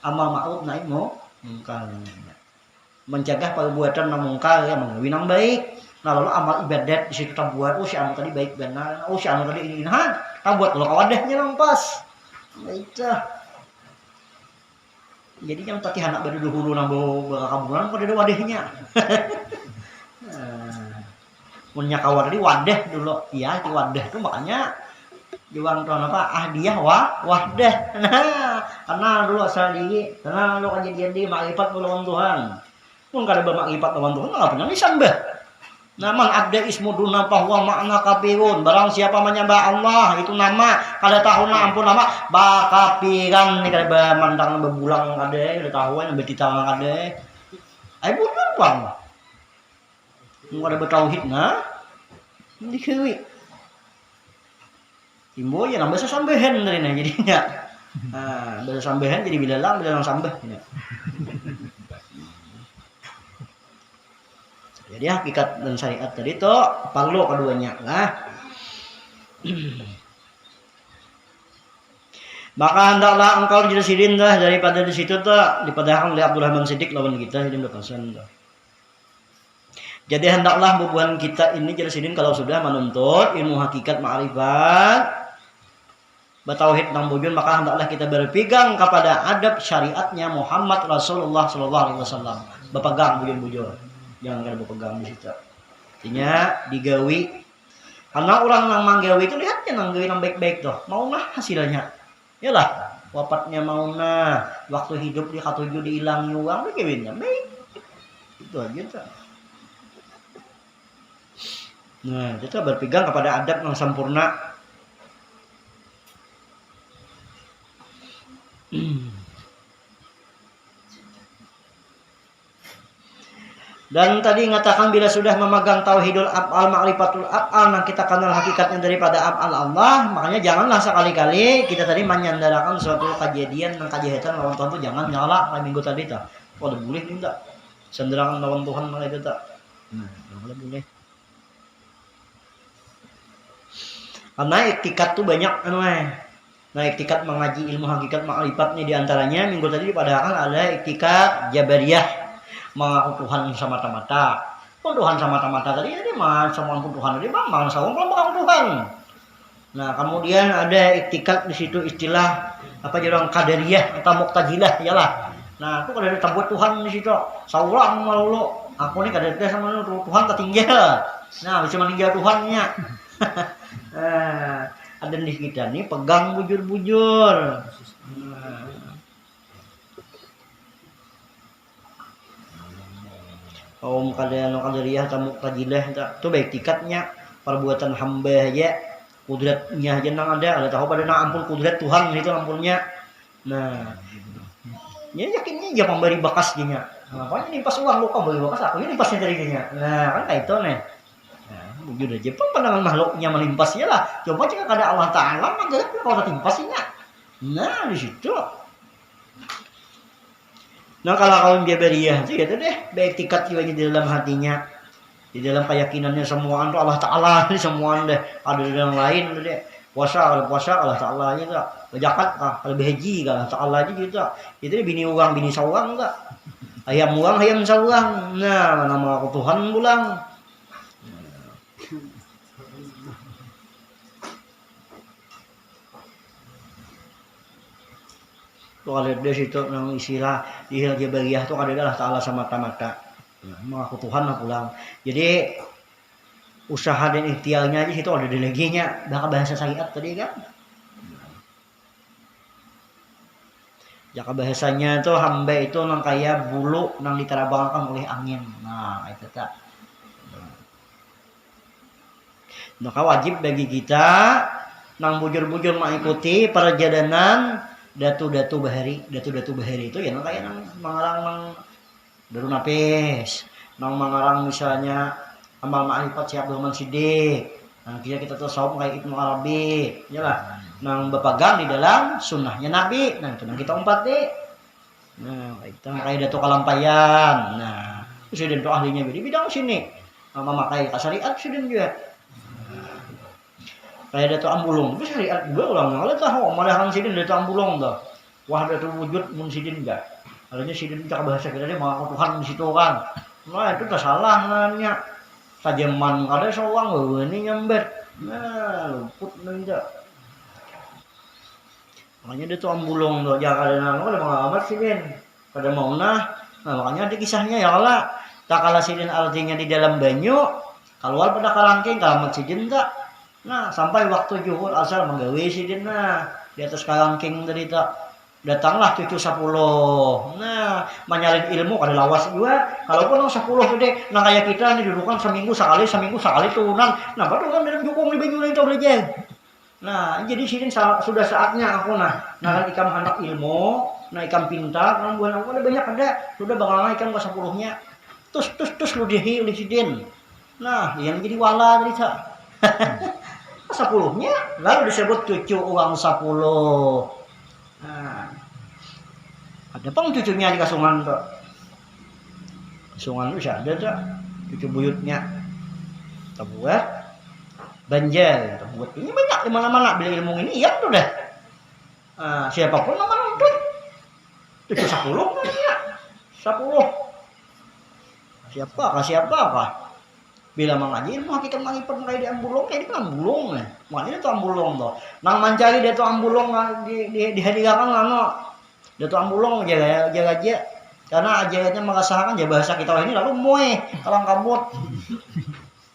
amal ma'ruf nahi munkar. Mencegah perbuatan mungkar ya mengawin baik. Nah lalu amal ibadat di situ buat si anu tadi baik benar. Si anu tadi ini buat kalau kawadahnya nang pas. Itu. Jadi yang tadi anak baru dulu nang bawa kaburan pada ada wadahnya. Punya kawan tadi wadah dulu. Iya, di wadah itu makanya juang tahun apa? Dia wadah. Nah, karena dulu asal diri, karena lu kejadian di makrifat melawan Tuhan. Pun kada bermakrifat melawan Tuhan enggak punya lisan bah. Nama abda ismu duna bahwa makna kafirun. Barang siapa menyembah Allah itu nama kada tahu ampun nama bakapiran ni kada mandang bebulang kada tahu yang betitang kada. Ai bukan bang. Mau ada bertauhid nah dikewi timbo ya nambah sambehan dari nah jadinya bahasa sambehan jadi bilalang sambah ya. Jadi hakikat dan syariat tadi itu perlu keduanya lah. Maka hendaklah engkau jadi sidin dah daripada di situ tuh dipadahkan oleh Abdul Rahman Siddiq lawan kita jadi berpesan dah. Jadi hendaklah hubungan kita ini jadi kalau sudah menuntut ilmu hakikat ma'rifat bertauhid nang bujun maka hendaklah kita berpegang kepada adab syariatnya Muhammad Rasulullah sallallahu alaihi wasallam. Berpegang bujun-bujun. Jangan kada berpegang di situ. Artinya digawi. Karena orang nang manggawi itu lihatnya nang gawi nang baik-baik tuh. Maunah hasilnya. Yalah, wafatnya maunah, waktu hidup dia katuju dihilangi uang dia gawinnya baik. Itu aja tuh. Nah, kita berpegang kepada adab yang sempurna. Dan tadi mengatakan bila sudah memegang tauhidul af'al ma'rifatul af'al nah kita kenal hakikatnya daripada af'al Allah, makanya janganlah sekali-kali kita tadi menyandarakan suatu kejadian dan kejahatan lawan Tuhan itu jangan nyala kayak minggu tadi tuh. Oh, boleh tidak? Sandaran lawan Tuhan malah itu tak. Nah, boleh. Karena iktikat tuh banyak Nah, iktikat mengaji ilmu hakikat ma'rifatnya diantaranya minggu tadi padahal ada iktikat jabariyah mengaku Tuhan semata-mata. Pun Tuhan semata-mata tadi jadi mah semua pun Tuhan tadi bang sawang belum Tuhan. Nah, kemudian ada iktikat di situ istilah apa orang qadariyah atau muqtazilah yalah. Nah, itu kada disebut Tuhan di situ. Saurang malu aku nih kada sama Tuhan ketinggal. Nah, bisa meninggal Tuhannya. Ada di kita nih pegang bujur-bujur. Kaum qadariyah atau muqtazilah itu baik tikatnya perbuatan hamba aja kudratnya aja nang ada tahu pada nang ampun kudrat Tuhan itu ampunnya. Nah, ya yakinnya ya pemberi bakas dinya. Apa nimpas uang lu kau beri bakas aku ini nimpasnya dari dinya. Nah, kan kayak itu nih. Bujur aja pun pandangan makhluknya melimpasnya lah. Coba jika ada Allah Ta'ala maka kalau timpasnya. Nah di situ. Nah kalau kaum Jabariyah itu gitu deh. Baik tingkat juga di dalam hatinya. Di dalam keyakinannya semua itu Allah Ta'ala. Semua deh. Ada yang lain deh. Puasa Allah Ta'ala aja tak. Zakat kalau haji Allah Ta'ala aja gitu. Itu bini uang bini sawang enggak. Ayam uang ayam sawang. Nah nama aku Tuhan pulang. Tuh ada di situ nang istilah di Jabariyah tuh ada Allah Ta'ala semata-mata. Mengaku Tuhan lah pulang. Jadi usaha dan ikhtiarnya aja situ ada deleginya. Bahkan bahasa syariat tadi kan. Jaka bahasanya itu hamba itu nang kaya bulu nang diterabangkan oleh angin. Nah, itu tak. Maka wajib bagi kita nang bujur-bujur mengikuti perjalanan datu-datu bahari. Datu-datu bahari itu ya nang kaya nang mangarang nang Darun Apis, nang mangarang misalnya amal ma'rifat Syekh Abdul Rahman Siddiq. Nah, kita tasawuf kayak Ibnu Arabi, yalah. Nang bepegang di dalam sunnahnya Nabi. Nah, itu nang kita umpati. Nah, itu kayak Datuk Kalampayan. Nah, sudah itu ahlinya di bidang sini. Memakai syariat sudah juga. Kayak Datuk Ambulung, itu syariat juga ulang. Kalau tahu malahan sidin Datuk Ambulung dah. Wah, Datuk wujud mun sidin enggak. Artinya sidin cak bahasa kita dia mengaku Tuhan di situ kan. Nah, itu tak salah namanya. Kajeman ada seorang ini nyambet. Nah, luput nendak. Makanya dia tuh ambulong tuh jaga dengan ada mengamat sidin pada mau nah makanya ada kisahnya ya Allah tak kalah sidin artinya di dalam banyu keluar pada kalangking kalamat sidin tak nah sampai waktu zuhur asar menggawe sidin nah di atas kalangking tadi tak datanglah cucu 10 nah menyalin ilmu ada lawas juga kalaupun 10 gede nah kayak kita nih dudukan seminggu sekali turunan nah baru kan dalam jukung di banyu itu belajar. Nah, jadi sini sudah saatnya aku nahan ikan anak ilmu, nah ikan pintar, kan buah aku ada banyak ada, sudah bakalan ikan ke 10-nya. Terus lu dihi oleh sidin. Nah, yang jadi wala tadi sa. 10-nya lalu disebut cucu uang 10. Nah, ada pang cucunya di kasungan tuh. Kasungan itu ada tuh, cucu buyutnya. Terbuat banjir, buat ini banyak di mana-mana beli ilmu ini ya tuh dah. Siapapun nama nonton. 10 ya. 10. Siapa kah? Bila mengaji ilmu hakikat mangipun kayak di ambulong kayak di ambulong nih. Makanya itu ambulong tuh. Nang mancari dia tuh ambulong di hadiahkan lano. Dia tuh ambulong jaga aja. Karena ajarannya mengasahakan ya bahasa kita ini lalu moe kalang kabut.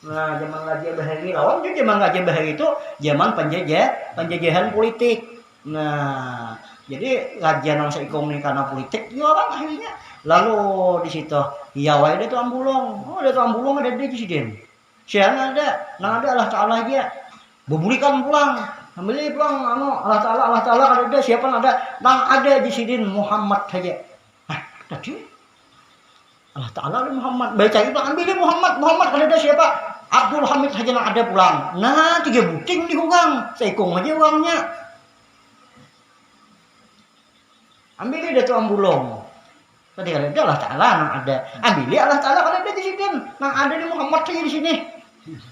Nah, zaman Raja Bahari lawan juga zaman Raja Bahari itu zaman penjajahan politik. Nah, jadi raja nang seikong nih karena politik juga kan akhirnya. Lalu di situ, iya wae dia tuh ambulong. Oh, dia tuh ambulong ada di presiden. Siang ada, nang ada Allah Taala aja. Bebulikan pulang. Ambil pulang Allah Taala kalau ada siapa ada nang ada di sidin Muhammad saja. Hah, tadi Allah Ta'ala Muhammad baca itu ambil Muhammad kalau ada siapa Abdul Hamid saja yang ada pulang nah 3 buting di uang seikong aja uangnya ambil dia tuh ambulong tadi kalau ada Allah Ta'ala yang ada ambil Allah Ta'ala kalau ada di sini yang ada di Muhammad saja di sini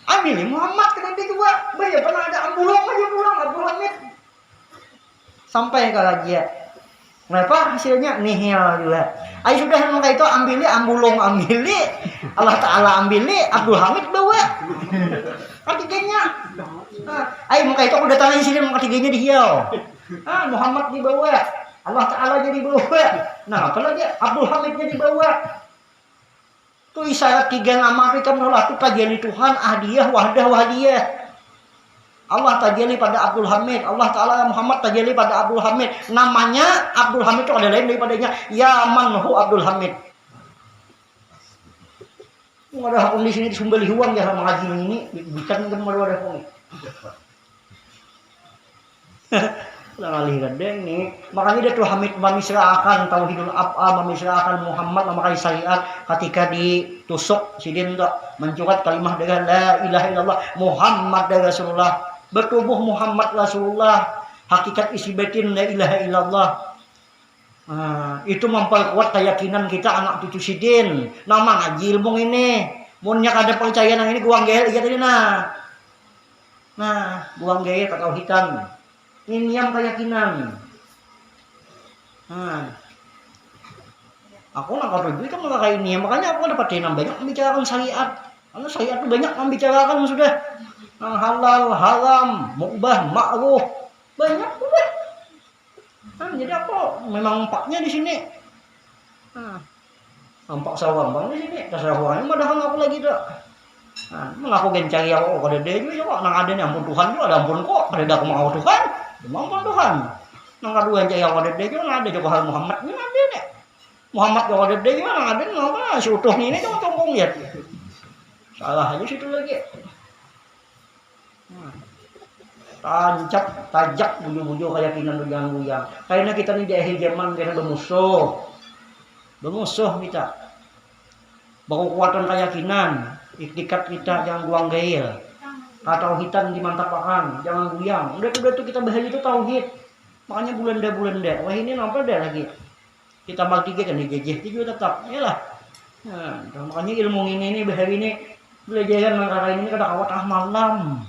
ambil Muhammad kalau ada juga bayar pernah ada ambulong aja pulang Abdul Hamid sampai ke lagi ya kenapa hasilnya nihil juga. Ayo sudah memang itu ambil ambulong Allah Taala ambil Abdul Hamid bawa. Ketiganya. Ayo muka itu udah tangan sini muka ketiganya dihiau. Muhammad dibawa. Allah Taala jadi bawa. Nah, apalagi Abdul Hamidnya dibawa. Tuh isyarat 3 nama kita menolak itu tajalli Tuhan ahdiyah wahdiyah. Allah tajalli pada Abdul Hamid, Allah Ta'ala Muhammad tajalli pada Abdul Hamid. Namanya Abdul Hamid itu ada lain daripadanya. Ya manhu Abdul Hamid. Ada hakun di sini disumbali huang ya sama ngaji ini, bukan kemana ada pun. Ngalih gede ini. Makanya dia tuh Hamid memisrahkan tauhidul af'al, memisrahkan Muhammad memakai syariat ketika ditusuk sidin tuh mencurat kalimat dengan la ilaha illallah Muhammad Rasulullah. Bertubuh Muhammad Rasulullah hakikat isi batin la ilaha illallah itu memperkuat keyakinan kita anak cucu sidin nama ngaji ilmu ini munnya ada percaya nang ini guang gaya iya tadi nah guang gaya ketauhidan ini yang keyakinan aku nak kalau itu kan kayak ini makanya aku dapat banyak membicarakan syariat karena syariat itu banyak membicarakan sudah halal, haram, mubah, makruh banyak udah. Jadi aku memang empaknya di sini. Empak sawang di sini. Tasawangnya madahan aku lagi tuh. Mengaku gen cari aku kada dia juga nang ada nih ampun Tuhan juga ada ampun kok. Kada aku mau Tuhan. Ampun Tuhan. Nang kaduan jaya wadet deh gimana ada Joko Hal Muhammad ini ada deh. Muhammad Joko wadet deh gimana ada ngapa si utuh ini cuma tongkong lihat. Salah aja situ lagi. Tancap, tajak, buju-buju keyakinan berjang-jang. Karena kita ini jahil zaman karena bermusuh kita. Baku kekuatan keyakinan, iktikat kita jangan buang gail. Tauhidan dimantapkan, jangan goyang. Udah itu kita bahas itu tauhid. Makanya bulanda. Wah ini nampak deh lagi. Kita bagi kan dijejeh itu juga tetap. Iyalah. Nah, makanya ilmu ini bahas ini belajar perkara ini kada kawat malam.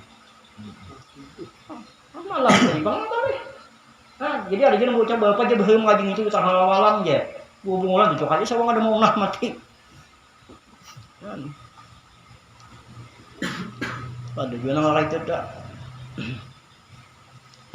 Malam tadi bang tadi. Nah, jadi ada jenis bocah bapak aja bahas ngajing itu tanggal malam aja. Hubung ulang itu aja sama ada mau mati. Pada juga orang itu dah.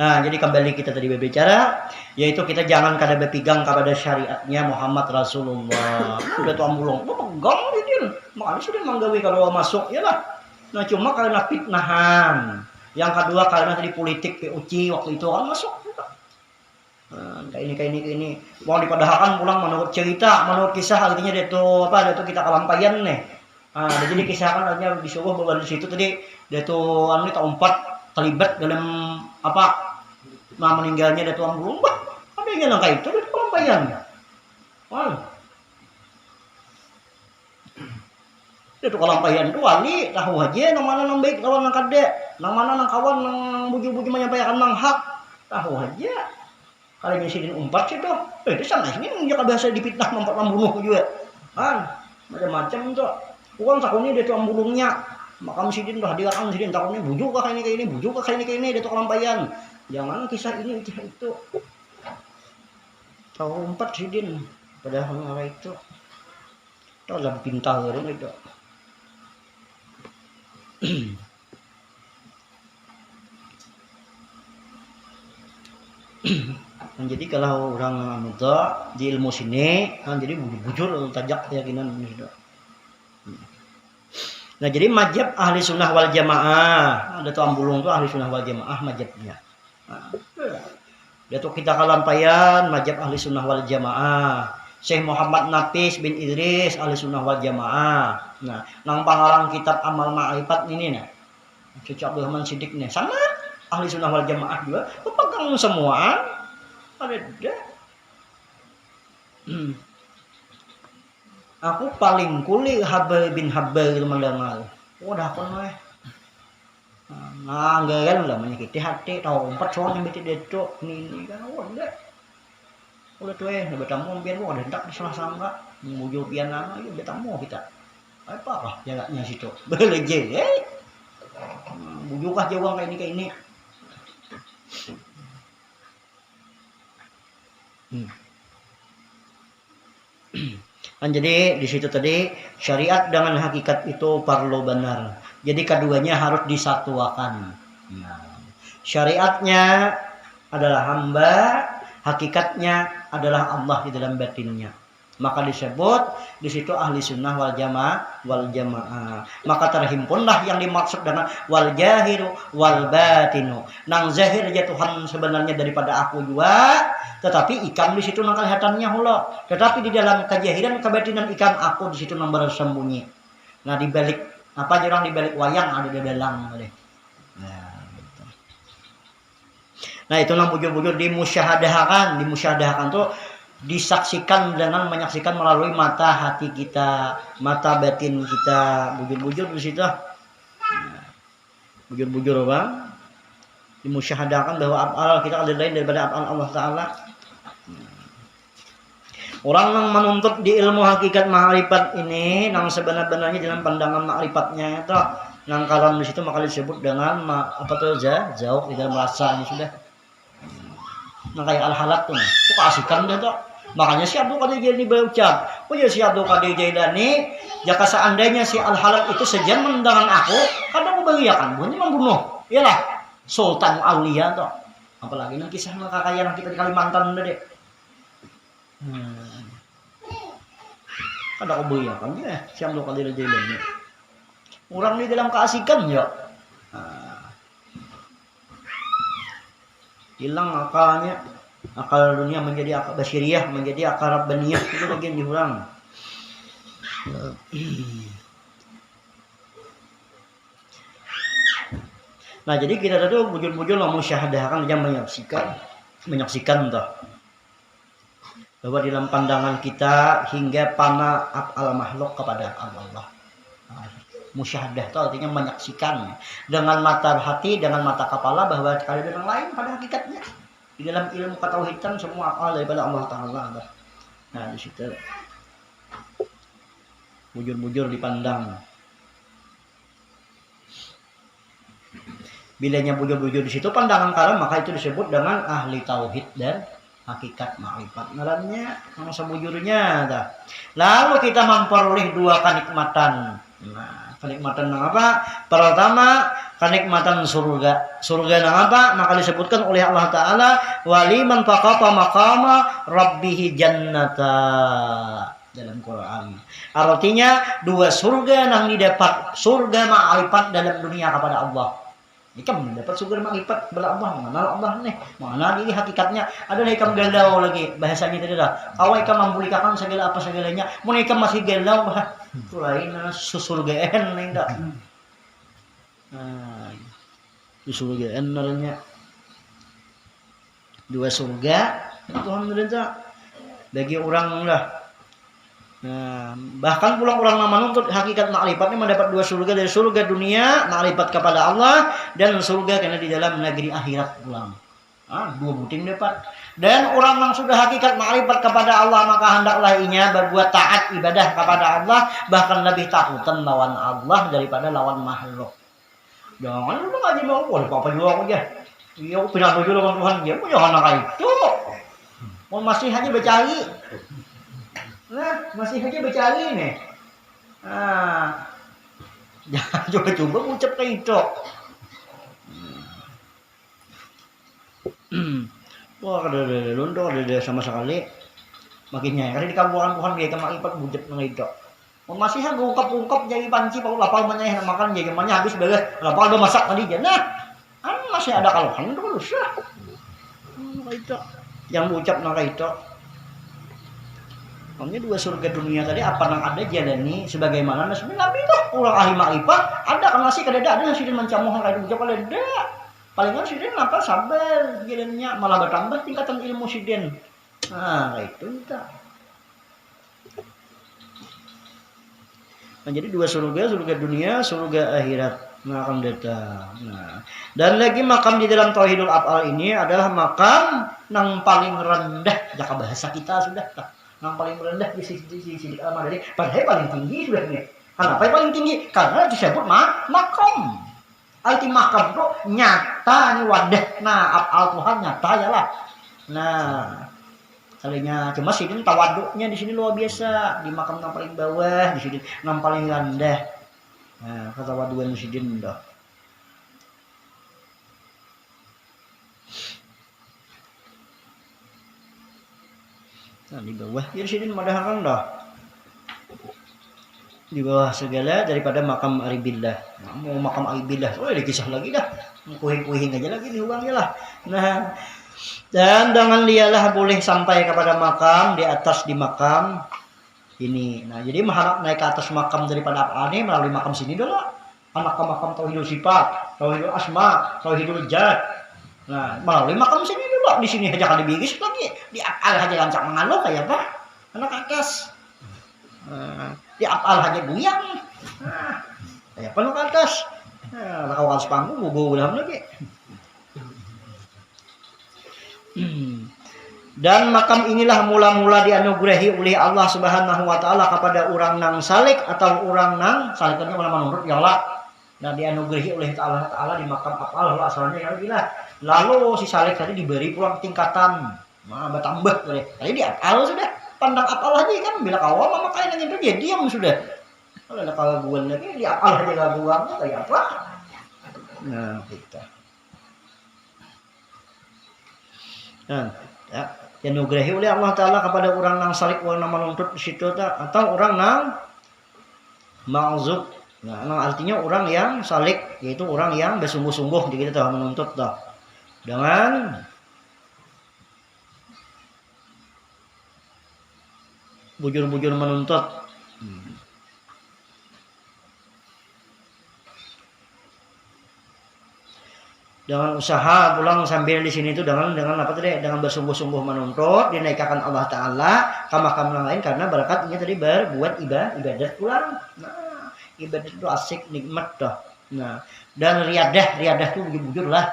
Nah, jadi kembali kita tadi berbicara, yaitu kita jangan kada berpegang kepada syariatnya Muhammad Rasulullah. Udah tuh ambulong, pegang dia. Makanya sudah menggawe kalau masuk, ya lah. Nah, cuma karena fitnahan. Yang kedua karena tadi politik PUC waktu itu kan masuk. Nah, kayak ini. Mau dipadahakan pulang menurut cerita, menurut kisah artinya dia tuh apa? Dia tuh kita kelampaian nih. Nah, jadi kisah kan artinya disuruh bahwa di situ tadi dia tuh anu tahun 4 terlibat dalam apa? Nah meninggalnya dia tuang belum bah. Apa yang nangka itu dia kelampaian. Wah. Dia tuh kelampaian tuh wali tahu aja nang mana nang baik kawan nang kade, nang mana nang kawan nang buju-buju menyampaikan nang hak tahu aja. Kalau nyisirin umpat sih tuh, itu sana ini dia biasa dipitnah membunuh juga, kan macam-macam tuh. Bukan takutnya dia tuh ambulungnya, makam sidin dah dia kan sidin takutnya bujuk kayak ini, bujuk kayak ini dia tuh kelampaian. Jangan kisah ini itu. Tahu umpat sidin, padahal orang itu, tahu lebih pintar orang itu. Nah, jadi kalau orang muda di ilmu sini kan jadi bujur tajak keyakinan gitu. Nah jadi mazhab ahli sunnah wal jamaah ada tuh ambulung tuh ahli sunnah wal jamaah mazhabnya. Nah, dia tuh kita kalampayan mazhab ahli sunnah wal jamaah. Syekh Muhammad Nafis bin Idris ahli sunnah wal jamaah. Nah nang pangarang kitab amal ma'rifat ini nah. Cucu Abdul Rahman Siddiq nih sama ahli sunnah wal jamaah juga pegang semua. Ada. Aku paling kuli Habib bin Habib itu mendengar. Udah kon weh. Nah, enggak lah menyakiti hati tahu empat soal yang betul itu ini kan udah. Udah tuh bertamu biar gua ada hendak di salah sangka menuju pian nama itu bertamu kita. Apa lah jaraknya situ. Beleje bujukah jawang kayak ini. Kan jadi di situ tadi syariat dengan hakikat itu perlu benar. Jadi keduanya harus disatukan. Nah, syariatnya adalah hamba, hakikatnya adalah Allah di dalam batinnya. Maka disebut di situ ahli sunnah wal jamaah. Maka terhimpunlah yang dimaksud dengan wal jahiru wal batinu. Nang zahir aja Tuhan sebenarnya daripada aku juga, tetapi ikan di situ nang kelihatannya hula. Tetapi di dalam kejahiran kebatinan ikan aku di situ nang bersembunyi. Nah di balik apa jarang di balik wayang ada di dalam deh. Nah itu nang bujur-bujur dimusyahadahkan tuh disaksikan dengan menyaksikan melalui mata hati kita, mata batin kita, bujur-bujur di situ. Bujur-bujur apa? Dimusyahadakan bahwa afal kita ada lain daripada afal Allah Taala. Orang yang menuntut di ilmu hakikat ma'rifat ini, yang sebenarnya dalam pandangan ma'rifatnya itu, yang kalam di situ maka disebut dengan apa tuh jauh di dalam rasa ini sudah. Nah kayak al-halak tuh, itu keasikan deh tuh. Makanya si Abdul Qadir Jailani berucap, oh ya si Abdul Qadir Jailani, jika seandainya si al-halak itu sejaman dengan aku, kan aku beriakan, bukan membunuh, iyalah Sultan Aulia tuh. Apalagi nanti kisah kekayaan kita di Kalimantan deh. Kan aku beriakan ya si Abdul Qadir Jailani. Orang di dalam keasikan ya. Hilang akalnya. Akal dunia menjadi akal basyiriyah, menjadi akal rabbaniyah, itu bagian diulang. Nah, jadi kita tadi bujur-bujur memusyahadahkan yang menyaksikan toh bahwa dalam pandangan kita hingga pana af'al makhluk kepada Allah. Nah, musyahadah itu artinya menyaksikan dengan mata hati, dengan mata kepala bahwa ada yang lain pada hakikatnya. Di dalam ilmu ketauhidan semua af'al daripada Allah Ta'ala. Nah, di situ bujur-bujur dipandang. Bilanya bujur-bujur di situ pandangan kalam, maka itu disebut dengan ahli tauhid dan hakikat ma'rifat. Ngarannya masa bujurnya dah. Lalu kita memperoleh dua kenikmatan. Nah, kenikmatan apa? Pertama, kenikmatan surga. Surga apa? Maka disebutkan oleh Allah Ta'ala, waliman faqata maqama rabbih jannata dalam Quran. Artinya dua surga yang didapat, surga ma'rifat dalam dunia kepada Allah. Ikam mendapat surga ma'rifat kepada Allah, mengenal Allah nih, mana ini hakikatnya. Ada ikam galau lagi bahasanya tadi dah. Kalau ikam membulikan segala apa segalanya, mun ikam masih galau, itu lain surgaan lain dah. Nah, surgaan namanya. Dua surga, alhamdulillah bagi orang lah. Nah, bahkan pulang orang nama untuk hakikat ma'rifatnya mendapat dua surga, dari surga dunia ma'rifat kepada Allah dan surga karena di dalam negeri akhirat pulang. Dua buting dapat. Dan orang yang sudah hakikat ma'rifat kepada Allah maka hendaklah ianya berbuat taat ibadah kepada Allah, bahkan lebih takutan lawan Allah daripada lawan makhluk. Jangan lu ngaji mau apa juga aku aja. Iya aku pindah tujuh lawan Tuhan dia, jangan nak itu. Mau masih hanya bercari. Nah, masih aja bercari nih. Jangan coba-coba ucap kayak itu. Wah, ada londo, ada sama sekali. Makinnya, kali di kampung Tuhan dia kemak ipat bujat ng itu. Masih hang ungkap-ungkap jadi panci pak lapal maneh makan jadi maneh habis beres. Lapal udah masak tadi dia. Nah, masih ada kalohan itu usah. Itu yang ucap ng itu. Dua surga dunia tadi apa yang ada jalani sebagaimana sebenarnya Nabi lah orang ahli ma'rifat ada kan masih kadang ada yang sidin mencamuh kayak ucap ada palingan sidin apa sabar jalannya malah bertambah tingkatan ilmu sidin. Nah itu entah. Nah, jadi dua surga dunia, surga akhirat. Nah, akan datang. Nah, dan lagi makam di dalam tauhidul af'al ini adalah makam yang paling rendah jika bahasa kita sudah yang paling rendah di sisi Al-Madani, padahal paling tinggi sudah nih. Kenapa yang paling tinggi? Karena disebut makom. Arti makam itu nyata nih wadah. Nah, af'al Tuhan nyata ya lah. Nah, kalinya cuma sini tawaduknya di sini luar biasa. Di makam yang paling bawah, di sini yang paling rendah. Nah, kata waduan sidin dah. Nah, di bawah jadi sini madahakan dah. Di bawah segala daripada makam aribillah. Nah, mau makam aribillah, ada kisah lagi dah. Kuing-kuing aja lagi diulangnya lah. Nah, dan dengan dialah boleh sampai kepada makam di atas di makam ini. Nah, jadi mengharap naik ke atas makam daripada apa ini melalui makam sini dulu. Anak ke makam tauhidul sifat, tauhidul asma, tauhidul zat. Nah, melalui makam sini dulu. Di sini aja kali bigis lagi. Di apal aja lancak mengaluh kayak apa? Anak atas. Di apal aja buyang. Kayak apa lu ke atas? Nah, kau harus panggung gue udah lagi. Dan makam inilah mula-mula dianugerahi oleh Allah Subhanahu wa taala kepada orang nang salik atau orang nang saliknya ulama menurut ya Allah. Nah, dianugerahi oleh Allah Ta'ala di makam af'al asalnya ya gila. Lalu si salik tadi diberi pulang tingkatan. Nah, bertambah tadi. Tadi di af'al sudah. Pandang af'al aja kan bila kawal mama kain yang itu dia diam sudah. Kalau ada kalaguan lagi di af'al aja kalaguannya kayak apa? Nah, kita. Nah, ya, dianugerahi oleh Allah Ta'ala kepada orang nang salik orang nang menuntut di situ atau orang nang ma'zub. Nah, artinya orang yang salik yaitu orang yang bersungguh-sungguh di kita menuntut dah. Dengan bujur-bujur menuntut. Dengan usaha pulang sambil di sini itu dengan apa tadi, dengan bersungguh-sungguh menuntut dinaikkan Allah Taala ke makam yang lain, karena berkatnya tadi berbuat ibadat pulang. Nah, ibadat itu asik, nikmat dah. Nah, dan riadah itu bujur lah.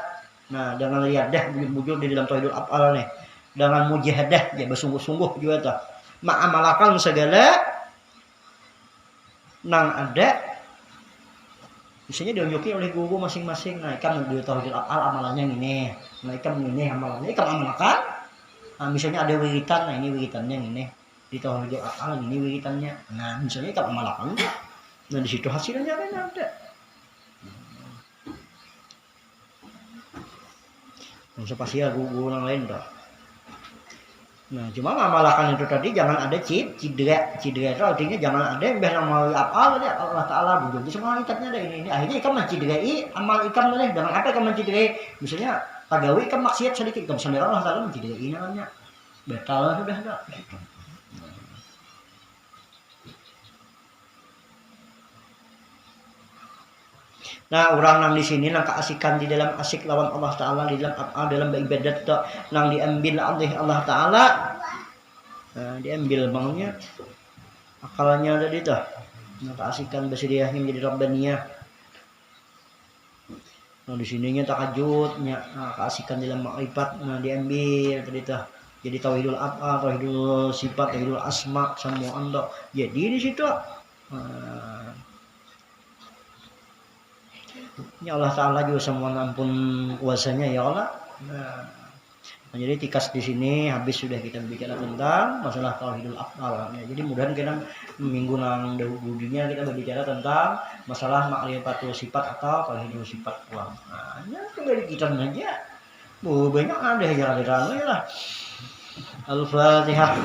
Nah, dengan riadah bujur di dalam tauhidul af'al nih, dengan mujahadah ya bersungguh-sungguh juga tuh mengamalkan segala nang ada misalnya diunjuki oleh guru masing-masing. Nah, ikam di tauhidul af'al amalannya ini, nah ikam ini amalannya ikam amalkan. Nah, misalnya ada wiritan, nah ini wiritannya ini di tauhidul af'al, ini wiritannya. Nah, misalnya ikam amalkan, nah di situ hasilnya ada. Nggak usah pasti ya guru yang lain dah. Nah, cuma amalkan itu tadi jangan ada cidra itu artinya jangan ada yang biasa mau apa aja Allah Taala bujur. Semua ikatnya ada ini. Akhirnya ikam mencidrai amal ikam tadi dengan apa ikam mencidrai? Misalnya pagawi ikam maksiat sedikit, ikam sendiri Allah Taala mencidrai namanya. Batal sudah enggak gitu. Nah, orang nang di sini nang keasikan di dalam asik lawan Allah Taala di dalam dalam ibadat tu nang diambil oleh Allah Taala. Nah, diambil bangnya akalnya tadi tu. Nang keasikan bersediahnya menjadi rabbaniyah. Nah, di sininya takajudnya, nah, keasikan dalam makrifat, nah diambil tadi tu. Jadi tauhidul af'al, tauhidul sifat, tauhidul asma semua anda. Jadi di situ ya Allah Taala juga semua ampun kuasanya ya Allah. Nah, jadi tikas di sini habis sudah kita bicara tentang masalah tauhidul af'al. Ya, jadi mudah-mudahan kita minggu nang dahulunya kita berbicara tentang masalah makrifatul sifat atau tauhidul sifat uang. Nah, ya kembali kita aja. Banyak ada ya lah. Al-Fatihah.